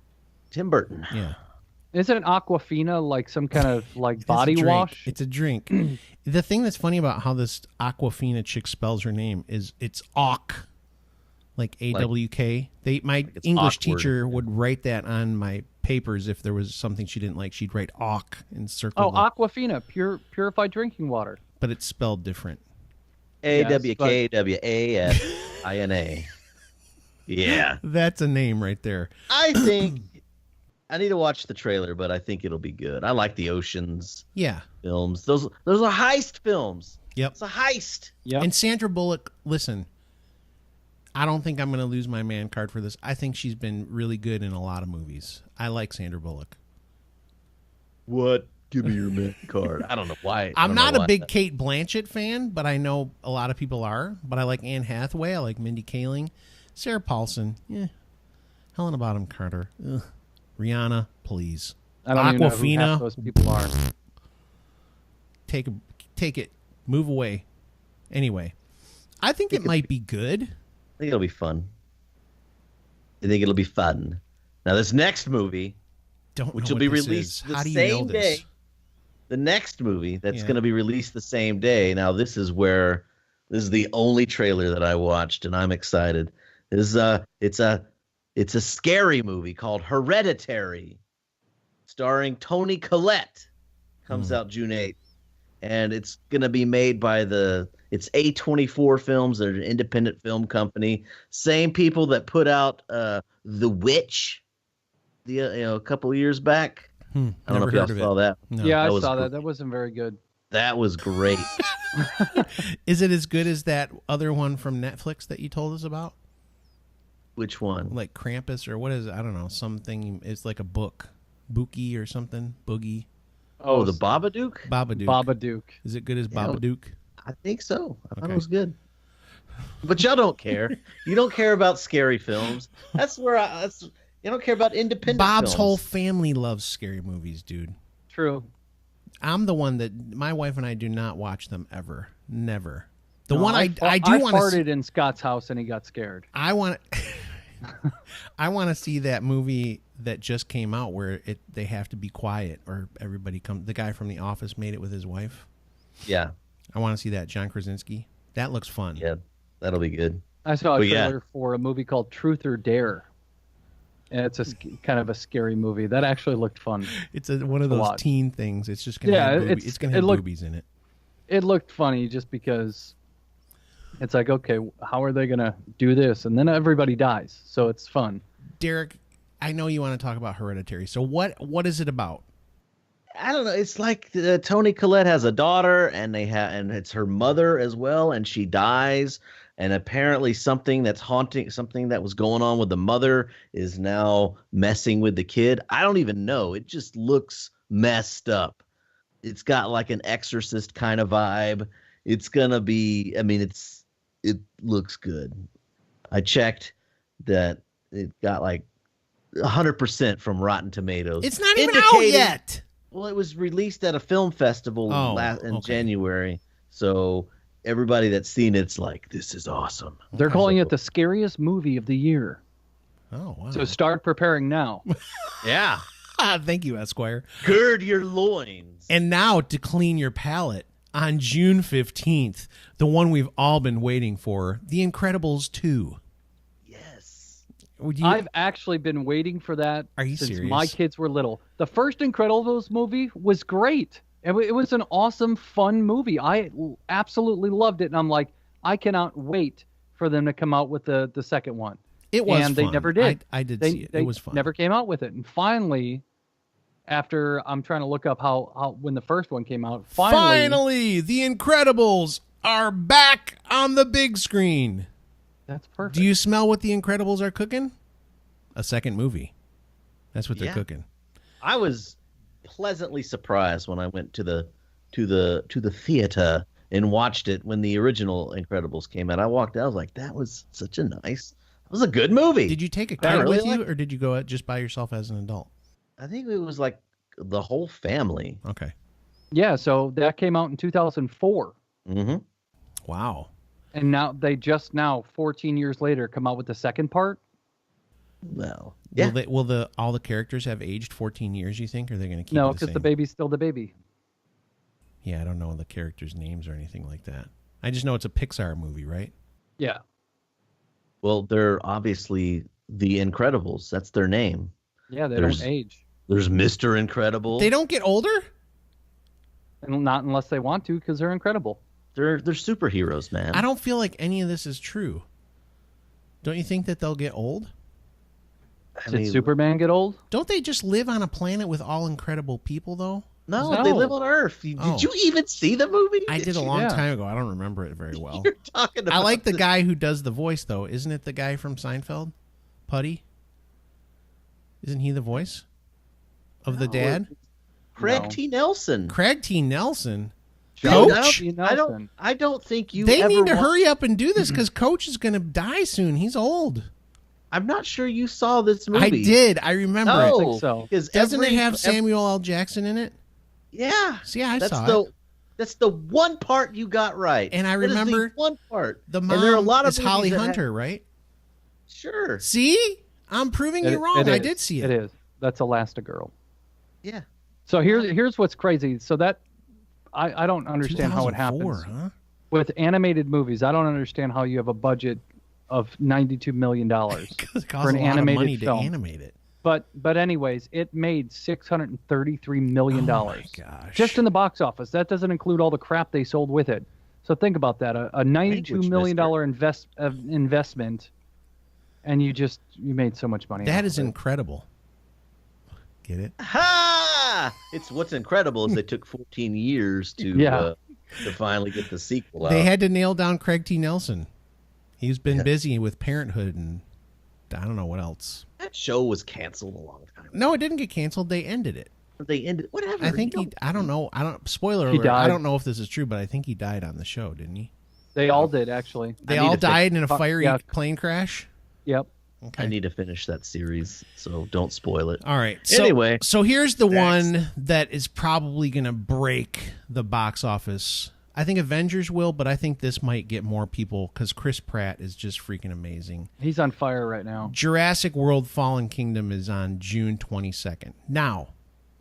Tim Burton. Yeah. Isn't Aquafina like some kind of like body wash? It's a drink. The thing that's funny about how this Aquafina chick spells her name is it's Awk, like AWK. My English teacher would write that on my papers if there was something she didn't like. She'd write Awk and circle. Oh, Aquafina, purified drinking water. But it's spelled different. AWKWAFINA. Yeah. That's a name right there. I think I need to watch the trailer, but I think it'll be good. I like the Oceans films. Those are heist films. Yep. It's a heist. Yep. And Sandra Bullock, listen, I don't think I'm going to lose my man card for this. I think she's been really good in a lot of movies. I like Sandra Bullock. What? Give me your man card. I don't know why. I'm not a big Kate Blanchett fan, but I know a lot of people are. But I like Anne Hathaway. I like Mindy Kaling. Sarah Paulson. Helena Bonham Carter. Ugh. Rihanna, please. I don't even know who half those people are. Take it. Move away. Anyway, I think it might be good. I think it'll be fun. I think it'll be fun. Now, this next movie, which will be released the same day. The next movie that's going to be released the same day. Now, this is the only trailer that I watched, and I'm excited. It's a scary movie called Hereditary, starring Toni Collette. Comes out June 8th, and it's going to be made by it's A24 Films. They're an independent film company. Same people that put out The Witch, a couple of years back. I don't know if y'all saw that. No. Yeah, I saw that. That wasn't very good. That was great. Is it as good as that other one from Netflix that you told us about? Which one? Like Krampus or what is it? I don't know. Something. It's like a book. Bookie or something. Boogie. Oh, the Babadook? Babadook. Is it good as Babadook? I think so. I thought it was good. But y'all don't care. You don't care about scary films. That's where you don't care about independent Bob's films. whole family loves scary movies, dude. True. I'm the one that my wife and I do not watch them ever. Never. The one I do want to farted in Scott's house and he got scared. I want to see that movie that just came out where they have to be quiet or everybody comes. The guy from The Office made it with his wife. Yeah. I want to see that. John Krasinski. That looks fun. Yeah, that'll be good. I saw a trailer for a movie called Truth or Dare. And it's kind of a scary movie. That actually looked fun. It's one of those teen things. It's just going to have boobies. It's going to have boobies in it. It looked funny just because it's like, okay, how are they going to do this? And then everybody dies. So it's fun. Derek, I know you want to talk about Hereditary. So what is it about? I don't know. It's like Toni Collette has a daughter, and and it's her mother as well, and she dies. And apparently something that was going on with the mother is now messing with the kid. I don't even know. It just looks messed up. It's got like an Exorcist kind of vibe. It's going to be, it looks good. I checked that it got like 100% from Rotten Tomatoes. It's not even out yet. Well, it was released at a film festival in January. So everybody that's seen it's like, this is awesome. They're calling it the scariest movie of the year. Oh, wow. So start preparing now. Yeah. Thank you, Esquire. Gird your loins. And now to clean your palate, on June 15th, the one we've all been waiting for, The Incredibles 2. Yes. I've actually been waiting for that since serious? my kids were little. The first Incredibles movie was great. It was an awesome, fun movie. I absolutely loved it. And I'm like, I cannot wait for them to come out with the second one. It was fun. They never did. I did see it. It was fun. Never came out with it. And finally, after I'm trying to look up how when the first one came out, finally The Incredibles are back on the big screen. That's perfect. Do you smell what The Incredibles are cooking? A second movie. That's what they're cooking. I was pleasantly surprised when I went to the theater and watched it when the original Incredibles came out. I walked out, I was like, that was it was a good movie. Did you take a kid with you, or did you go just by yourself as an adult? I think it was like the whole family. Okay. Yeah, so that came out in 2004. Mm-hmm. Wow. And now they 14 years later, come out with the second part. Well, yeah. Will all the characters have aged 14 years, you think, or are they going to keep No, because the baby's still the baby. Yeah, I don't know the characters' names or anything like that. I just know it's a Pixar movie, right? Yeah. Well, they're obviously the Incredibles. That's their name. Yeah, they don't age. There's Mr. Incredible. They don't get older? And not unless they want to, because they're incredible. They're superheroes, man. I don't feel like any of this is true. Don't you think that they'll get old? Did Superman get old? Don't they just live on a planet with all incredible people, though? No, they live on Earth. Did you even see the movie? I did a long time ago. I don't remember it very well. You're talking about I like the guy who does the voice, though. Isn't it the guy from Seinfeld? Putty? Isn't he the voice of the dad? Craig T. Nelson. Craig T. Nelson? Coach? I don't think you They need to hurry up and do this because Coach is going to die soon. He's old. I'm not sure you saw this movie. I did. I remember it. I think so. Doesn't it have Samuel L. Jackson in it? Yeah. See, I saw it. That's the one part you got right. And I remember one part. The mom and there are a lot of is Holly Hunter, right? Sure. See? I'm proving you wrong. I did see it. It is. That's Elastigirl. Yeah. So here's what's crazy. So that I don't understand how it happens. Huh? With animated movies, I don't understand how you have a budget of $92 million for an animated film. To animate it. But anyways, it made $633 million. Oh my gosh. Just in the box office. That doesn't include all the crap they sold with it. So think about that. A $92 million investment, and you made so much money. That is incredible. Get it? Ha! It's what's incredible is they took 14 years to finally get the sequel out. They had to nail down Craig T. Nelson. He's been busy with Parenthood and I don't know what else. That show was canceled a long time ago. No, it didn't get canceled. They ended it. What happened? I think I don't know. Spoiler alert. I don't know if this is true, but I think he died on the show, didn't he? They all did, actually. They all died in a fiery plane crash? Yep. Okay. I need to finish that series, so don't spoil it. All right. So here's the one that is probably going to break the box office. I think Avengers will, but I think this might get more people because Chris Pratt is just freaking amazing. He's on fire right now. Jurassic World Fallen Kingdom is on June 22nd. Now,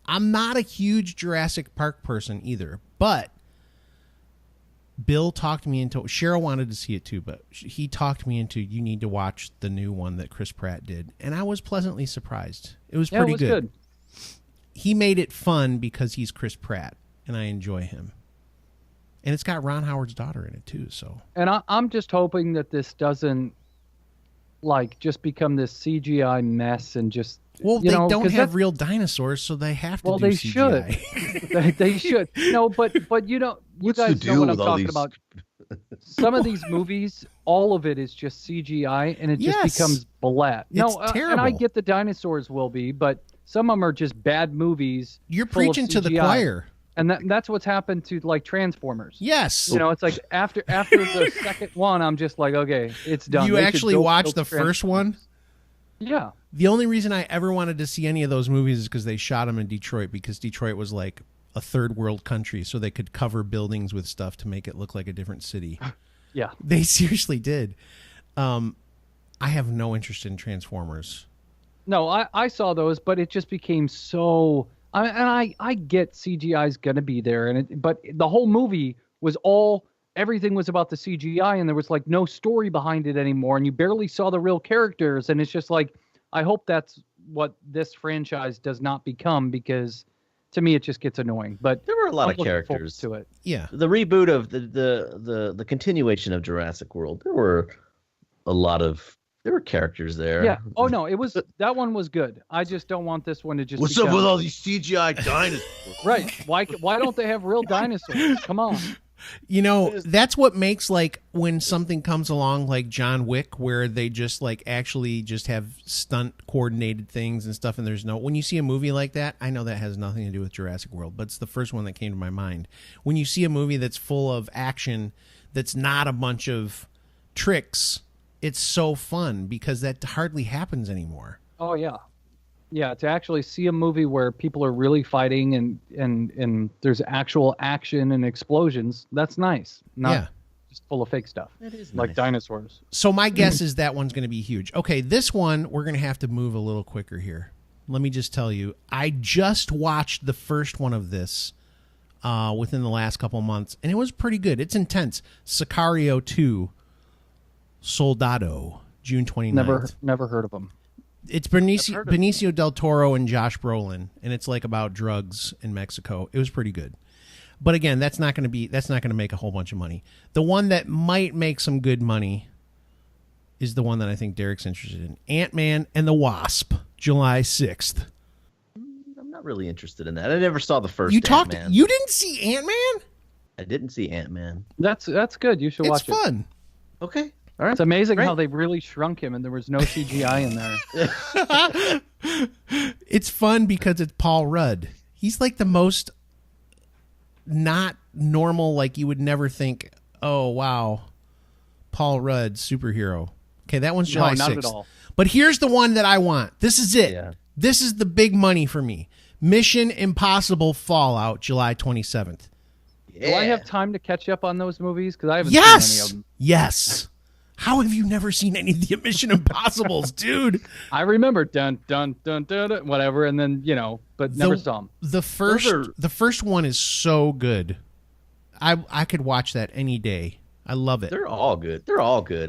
I'm not a huge Jurassic Park person either, but Bill talked me into, Cheryl wanted to see it too, but he talked me into, you need to watch the new one that Chris Pratt did. And I was pleasantly surprised. It was pretty good. He made it fun because he's Chris Pratt, and I enjoy him. And it's got Ron Howard's daughter in it too. So, and I'm just hoping that this doesn't like just become this CGI mess and just they don't have real dinosaurs, so they have to. Well, they CGI. Should. they should. No, but you know, you guys know what I'm talking about. Some of these movies, all of it is just CGI, and it just becomes blah. No, terrible. And I get the dinosaurs will be, but some of them are just bad movies. You're preaching to the choir. And that's what's happened to like Transformers. Yes. You know, it's like after the second one, I'm just like, okay, it's done. You actually watched the first one? Yeah. The only reason I ever wanted to see any of those movies is because they shot them in Detroit, because Detroit was like a third world country, so they could cover buildings with stuff to make it look like a different city. Yeah. They seriously did. I have no interest in Transformers. No, I saw those, but it just became so... I get CGI is going to be there, but the whole movie was everything was about the CGI, and there was like no story behind it anymore, and you barely saw the real characters, and it's just like, I hope that's what this franchise does not become, because to me it just gets annoying. But there were a lot of characters to it. Yeah, the reboot of the continuation of Jurassic World, there were characters there. Yeah. Oh no, that one was good. I just don't want this one to just. What's up with all these CGI dinosaurs? Right. Why don't they have real dinosaurs? Come on. You know, that's what makes like when something comes along like John Wick, where they just like actually just have stunt coordinated things and stuff, and when you see a movie like that, I know that has nothing to do with Jurassic World, but it's the first one that came to my mind. When you see a movie that's full of action, that's not a bunch of tricks, it's so fun because that hardly happens anymore. Oh yeah. Yeah, to actually see a movie where people are really fighting and there's actual action and explosions, that's nice. Not just full of fake stuff. It is like nice. Dinosaurs. So my guess is that one's going to be huge. Okay, this one, we're going to have to move a little quicker here. Let me just tell you, I just watched the first one of this within the last couple months, and it was pretty good. It's intense. Sicario 2, Soldado, June 29th. Never heard of them. It's Benicio del Toro and Josh Brolin, and it's like about drugs in Mexico. It was pretty good. But again, that's not going to make a whole bunch of money. The one that might make some good money is the one that I think Derek's interested in. Ant-Man and the Wasp, July 6th. I'm not really interested in that. I never saw the first Ant-Man. You didn't see Ant-Man? I didn't see Ant-Man. That's good. You should watch it. It's fun. Okay. All right. It's amazing how they really shrunk him and there was no CGI in there. It's fun because it's Paul Rudd. He's like the most not normal, like you would never think, oh, wow, Paul Rudd, superhero. Okay, that one's July 6th. Not at all. But here's the one that I want. This is it. Yeah. This is the big money for me. Mission Impossible Fallout, July 27th. Yeah. Do I have time to catch up on those movies? Because I haven't seen any of them. Yes. How have you never seen any of the Mission Impossibles, dude? I remember dun dun dun dun, dun whatever, and then but never saw them. The first one is so good. I could watch that any day. I love it. They're all good.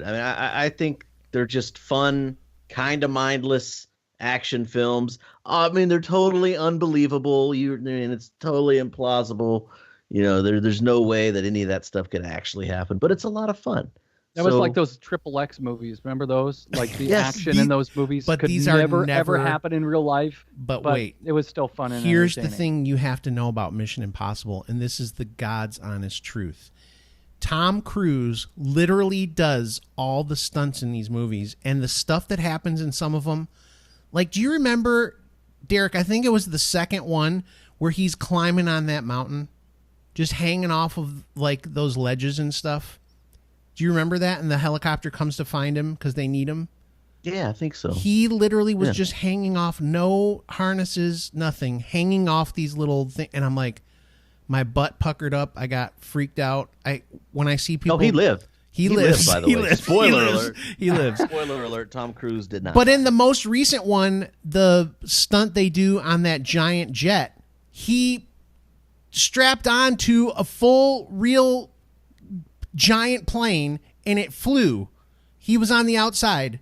I mean, I think they're just fun, kind of mindless action films. I mean, they're totally unbelievable. And it's totally implausible. There's no way that any of that stuff could actually happen, but it's a lot of fun. That was like those XXX movies. Remember those? Like the action in those movies but could these never ever happen in real life. But wait. It was still fun and here's the thing you have to know about Mission Impossible, and this is the God's honest truth. Tom Cruise literally does all the stunts in these movies, and the stuff that happens in some of them. Like, do you remember, Derek, I think it was the second one where he's climbing on that mountain, just hanging off of like those ledges and stuff? Do you remember that? And the helicopter comes to find him because they need him? Yeah, I think so. He literally was just hanging off, no harnesses, nothing, hanging off these little things. And I'm like, My butt puckered up. I got freaked out. When I see people. Oh, he lived. He lives. By the way. Spoiler alert. He lives. Spoiler alert. Tom Cruise did not. But in the most recent one, the stunt they do on that giant jet, he strapped onto a full, real giant plane, and it flew. He was on the outside,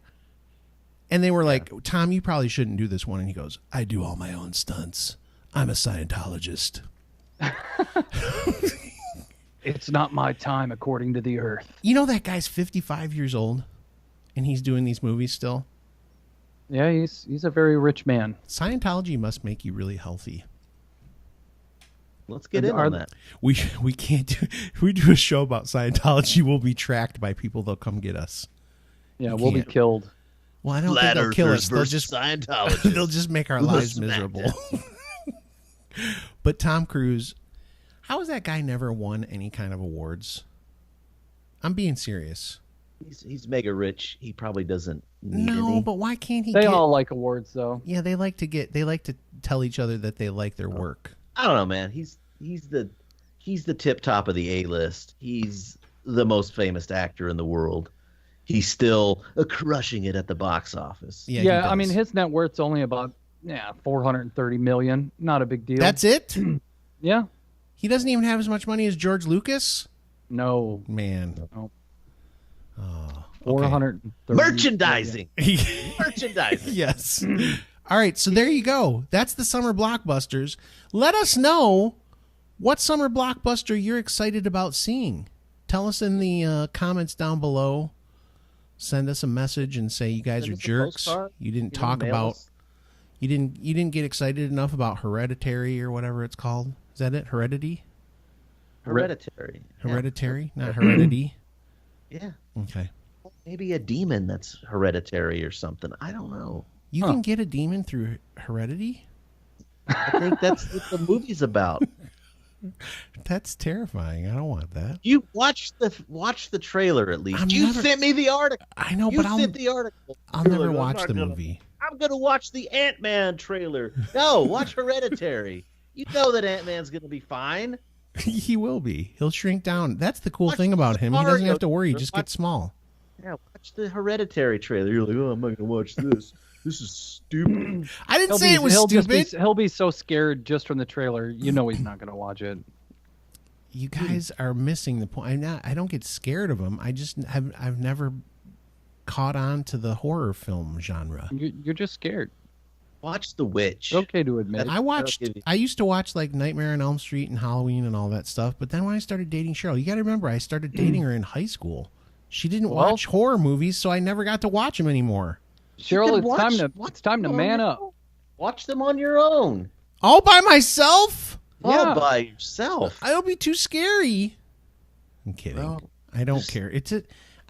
and they were like, Tom, you probably shouldn't do this one. And he goes, I do all my own stunts. I'm a Scientologist. It's not my time, according to the Earth. You know that guy's 55 years old, and he's doing these movies still? Yeah, he's a very rich man. Scientology must make you really healthy. Let's get in on that. We can't do. If we do a show about Scientology, we'll be tracked by people. They'll come get us. Yeah, we'll be killed. Well, I don't think they'll kill us. They'll just Scientology. They'll just make our lives miserable. But Tom Cruise, how has that guy never won any kind of awards? I'm being serious. He's mega rich. He probably doesn't need No, any. but why can't he? They all like awards, though. Yeah, they like to tell each other that they like their work. I don't know, man. He's the tip top of the A-list. He's the most famous actor in the world. He's still crushing it at the box office. Yeah, I mean, his net worth's only about $430 million. Not a big deal. That's it? Yeah. He doesn't even have as much money as George Lucas? No. Man. No. Oh, 430 Merchandising. Merchandising. Yes. All right, so there you go. That's the summer blockbusters. Let us know what summer blockbuster you're excited about seeing. Tell us in the comments down below. Send us a message and say you guys are jerks. You didn't talk about. You didn't get excited enough about Hereditary or whatever it's called. Is that it? Heredity? Hereditary. Hereditary, not Heredity. Yeah. Okay. Maybe a demon that's hereditary or something. I don't know. You can get a demon through Heredity? I think that's what the movie's about. That's terrifying. I don't want that. You watch the trailer at least. Sent me the article. I know, you but sent the article. I'll never watch the movie. I'm gonna watch the Ant-Man trailer. No, watch Hereditary. You know that Ant-Man's gonna be fine. He will be. He'll shrink down. That's the cool thing about him. He doesn't have to worry. He just gets small. Yeah, watch the Hereditary trailer. You're like, oh, I'm not gonna watch this. This is stupid. I didn't say it was stupid. He'll be so scared just from the trailer. You know he's not going to watch it. You guys are missing the point. I don't get scared of him. I've never caught on to the horror film genre. You're just scared. Watch The Witch. It's okay to admit. I used to watch like Nightmare on Elm Street and Halloween and all that stuff. But then when I started dating Cheryl, you got to remember I started dating her in high school. She didn't watch horror movies, so I never got to watch them anymore. Cheryl, it's time to man up. Watch them on your own. All by myself? All by yourself. It'll be too scary. I'm kidding. Well, I don't care.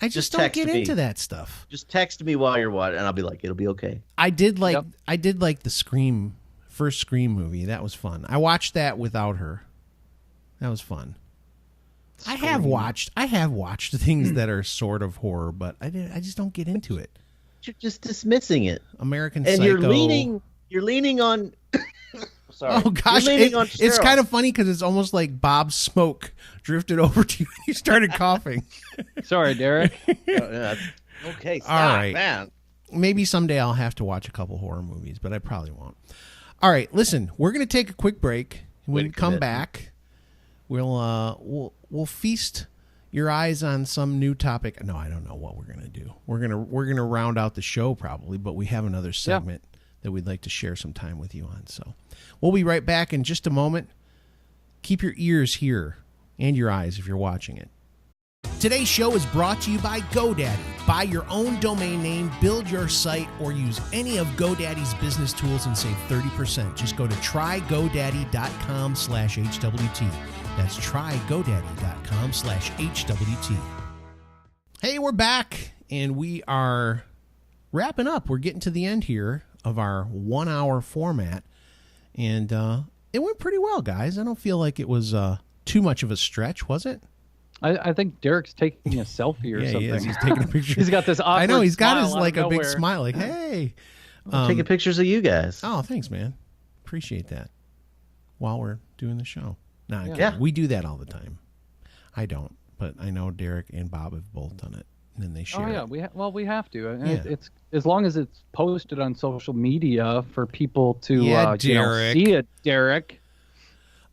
I just don't get into that stuff. Just text me while you're watching, and I'll be like, it'll be okay. I did like the first Scream movie. That was fun. I watched that without her. That was fun. Scream. I have watched things that are sort of horror, but I just don't get into it. You're just dismissing it. American Psycho. And you're leaning on. Sorry. Oh gosh, it's kind of funny because it's almost like Bob's smoke drifted over to you and you started coughing. Sorry, Derek. Okay, stop, all right, man. Maybe someday I'll have to watch a couple horror movies, but I probably won't. All right, listen, we're gonna take a quick break. When we come back, we'll feast your eyes on some new topic. No, I don't know what we're gonna do. We're gonna round out the show probably, but we have another segment that we'd like to share some time with you on. So we'll be right back in just a moment. Keep your ears here and your eyes if you're watching it. Today's show is brought to you by GoDaddy. Buy your own domain name, build your site, or use any of GoDaddy's business tools and save 30%. Just go to trygodaddy.com/HWT. That's trygodaddy.com/HWT. Hey, we're back, and we are wrapping up. We're getting to the end here of our 1 hour format, and it went pretty well, guys. I don't feel like it was too much of a stretch, was it? I think Derek's taking a selfie or something. He is. He's taking a picture. He's got this awkward I know, he's got his smile like out of a big nowhere. smile, like, hey. I'm taking pictures of you guys. Oh, thanks, man. Appreciate that. While we're doing the show. No, Yeah. We do that all the time. I don't, but I know Derek and Bob have both done it, and then they share. Oh yeah, it. we have to. And Yeah. It's as long as it's posted on social media for people to Derek. see it, Derek.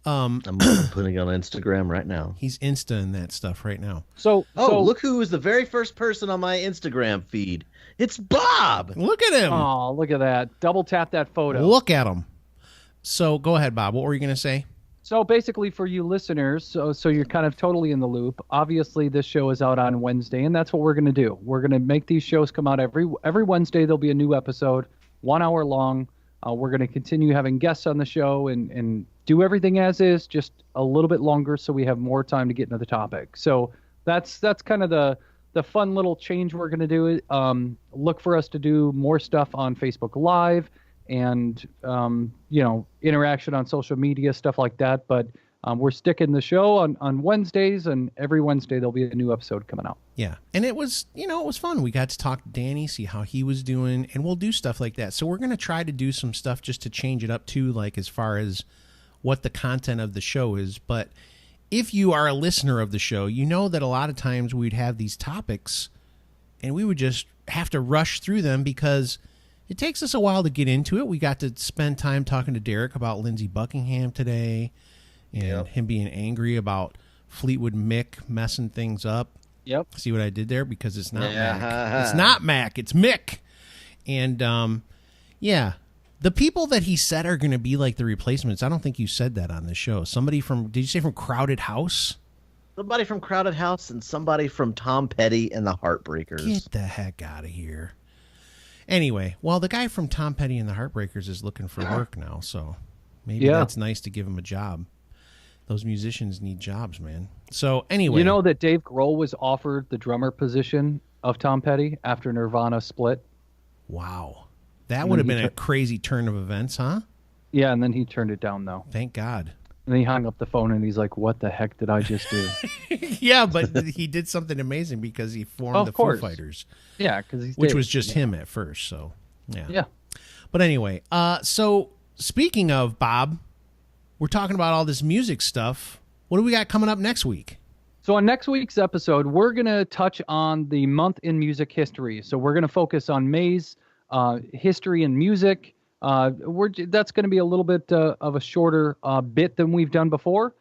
I'm putting it on Instagram right now. He's Insta-ing that stuff right now. So look who was the very first person on my Instagram feed. It's Bob. Look at him. Oh, look at that. Double tap that photo. Look at him. So go ahead, Bob. What were you going to say? So basically for you listeners, so you're kind of totally in the loop. Obviously this show is out on Wednesday, and that's what we're going to do. We're going to make these shows come out every Wednesday. There'll be a new episode, 1 hour long. We're going to continue having guests on the show and do everything as is, just a little bit longer so we have more time to get into the topic. So that's kind of the fun little change we're going to do. Look for us to do more stuff on Facebook Live and, interaction on social media, stuff like that. But we're sticking the show on Wednesdays, and every Wednesday there'll be a new episode coming out. Yeah. And it was fun. We got to talk to Danny, see how he was doing, and we'll do stuff like that. So we're going to try to do some stuff just to change it up too, like as far as what the content of the show is. But if you are a listener of the show, you know that a lot of times we'd have these topics and we would just have to rush through them because it takes us a while to get into it. We got to spend time talking to Derek about Lindsey Buckingham today and him being angry about Fleetwood Mick messing things up. Yep. See what I did there? Because it's not Mac. It's not Mac. It's Mick. And, the people that he said are going to be like the replacements, I don't think you said that on the show. Somebody did you say from Crowded House? Somebody from Crowded House and somebody from Tom Petty and the Heartbreakers. Get the heck out of here. Anyway, well, the guy from Tom Petty and the Heartbreakers is looking for work now, so maybe that's nice to give him a job. Those musicians need jobs, man. So anyway. You know that Dave Grohl was offered the drummer position of Tom Petty after Nirvana split? Wow. That would have been a crazy turn of events, huh? Yeah, and then he turned it down, though. Thank God. And then he hung up the phone, and he's like, what the heck did I just do? Yeah, but he did something amazing because he formed the Foo Fighters. Yeah, because which was just him at first, so yeah. Yeah. But anyway, so speaking of Bob, we're talking about all this music stuff. What do we got coming up next week? So on next week's episode, we're going to touch on the month in music history. So we're going to focus on May's history and music. That's going to be a little bit of a shorter bit than we've done before,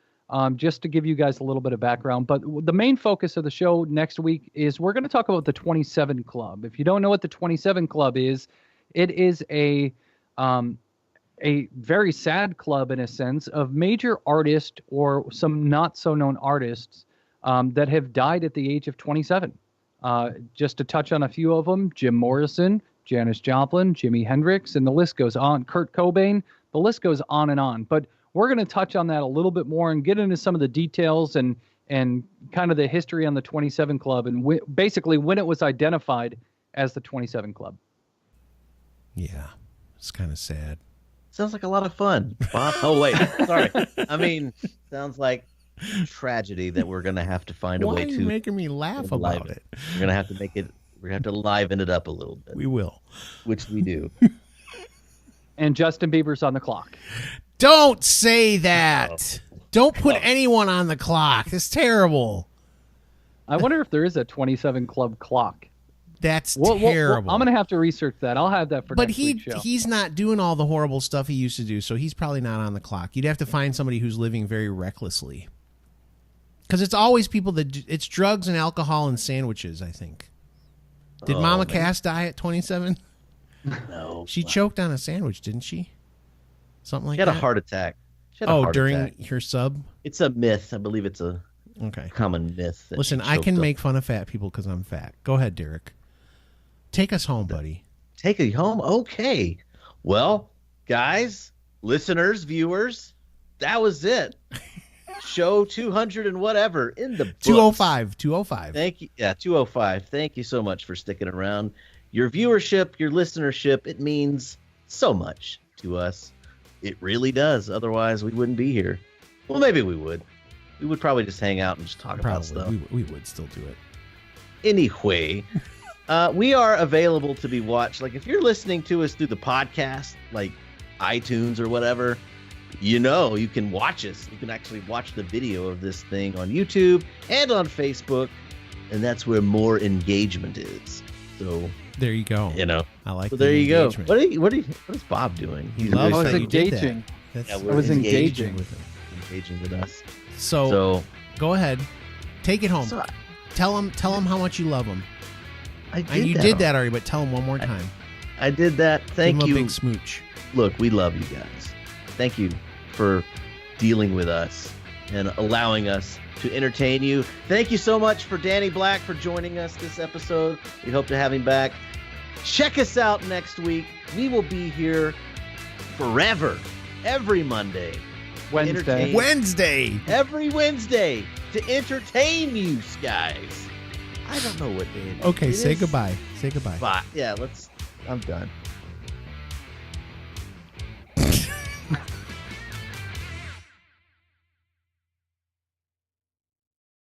just to give you guys a little bit of background. But the main focus of the show next week is we're going to talk about the 27 Club. If you don't know what the 27 Club is, it is a very sad club in a sense of major artists or some not so known artists that have died at the age of 27. Just to touch on a few of them: Jim Morrison, Janis Joplin, Jimi Hendrix, and the list goes on. Kurt Cobain, the list goes on and on. But we're going to touch on that a little bit more and get into some of the details and kind of the history on the 27 Club and basically when it was identified as the 27 Club. Yeah, it's kind of sad. Sounds like a lot of fun, Bob. Oh, wait. Sorry. I mean, sounds like tragedy that we're going to have to find a way to. Why are you making me laugh about it? We're going to have to make it. We're going to have to liven it up a little bit. We will. Which we do. And Justin Bieber's on the clock. Don't say that. Don't put anyone on the clock. It's terrible. I wonder if there is a 27 Club clock. That's terrible. I'm going to have to research that. I'll have that for next week's show. But he's not doing all the horrible stuff he used to do, so he's probably not on the clock. You'd have to find somebody who's living very recklessly. Because it's always people it's drugs and alcohol and sandwiches, I think. Did Mama Cass die at 27? No. She choked on a sandwich, didn't she? Something like that? She had a heart attack. During her sub? It's a myth. I believe it's a Okay. Common myth. Listen, I can make fun of fat people because I'm fat. Go ahead, Derek. Take us home, buddy. Take it home? Okay. Well, guys, listeners, viewers, that was it. Show 200 and whatever in the books. 205. Thank you. Yeah, 205. Thank you so much for sticking around. Your viewership, your listenership, it means so much to us. It really does. Otherwise, we wouldn't be here. Well, maybe we would. We would probably just hang out and just talk about stuff. We would still do it. Anyway, we are available to be watched. Like, if you're listening to us through the podcast, like iTunes or whatever, you can watch us. You can actually watch the video of this thing on YouTube and on Facebook, and that's where more engagement is. So there you go. I like. So there you go. What is Bob doing? He loves I was that you did engaging. that. I was engaging with him. Engaging with us. So go ahead, take it home. Tell him how much you love him. You did that already, but tell him one more time. I did that. Thank you. Give him a big smooch. Look, we love you guys. Thank you for dealing with us and allowing us to entertain you. Thank you so much for Danny Black for joining us this episode. We hope to have him back. Check us out next week. We will be here forever, every Monday. Wednesday. Every Wednesday to entertain you guys. I don't know what day it is. Okay, say goodbye. Say goodbye. Bye. Yeah, I'm done.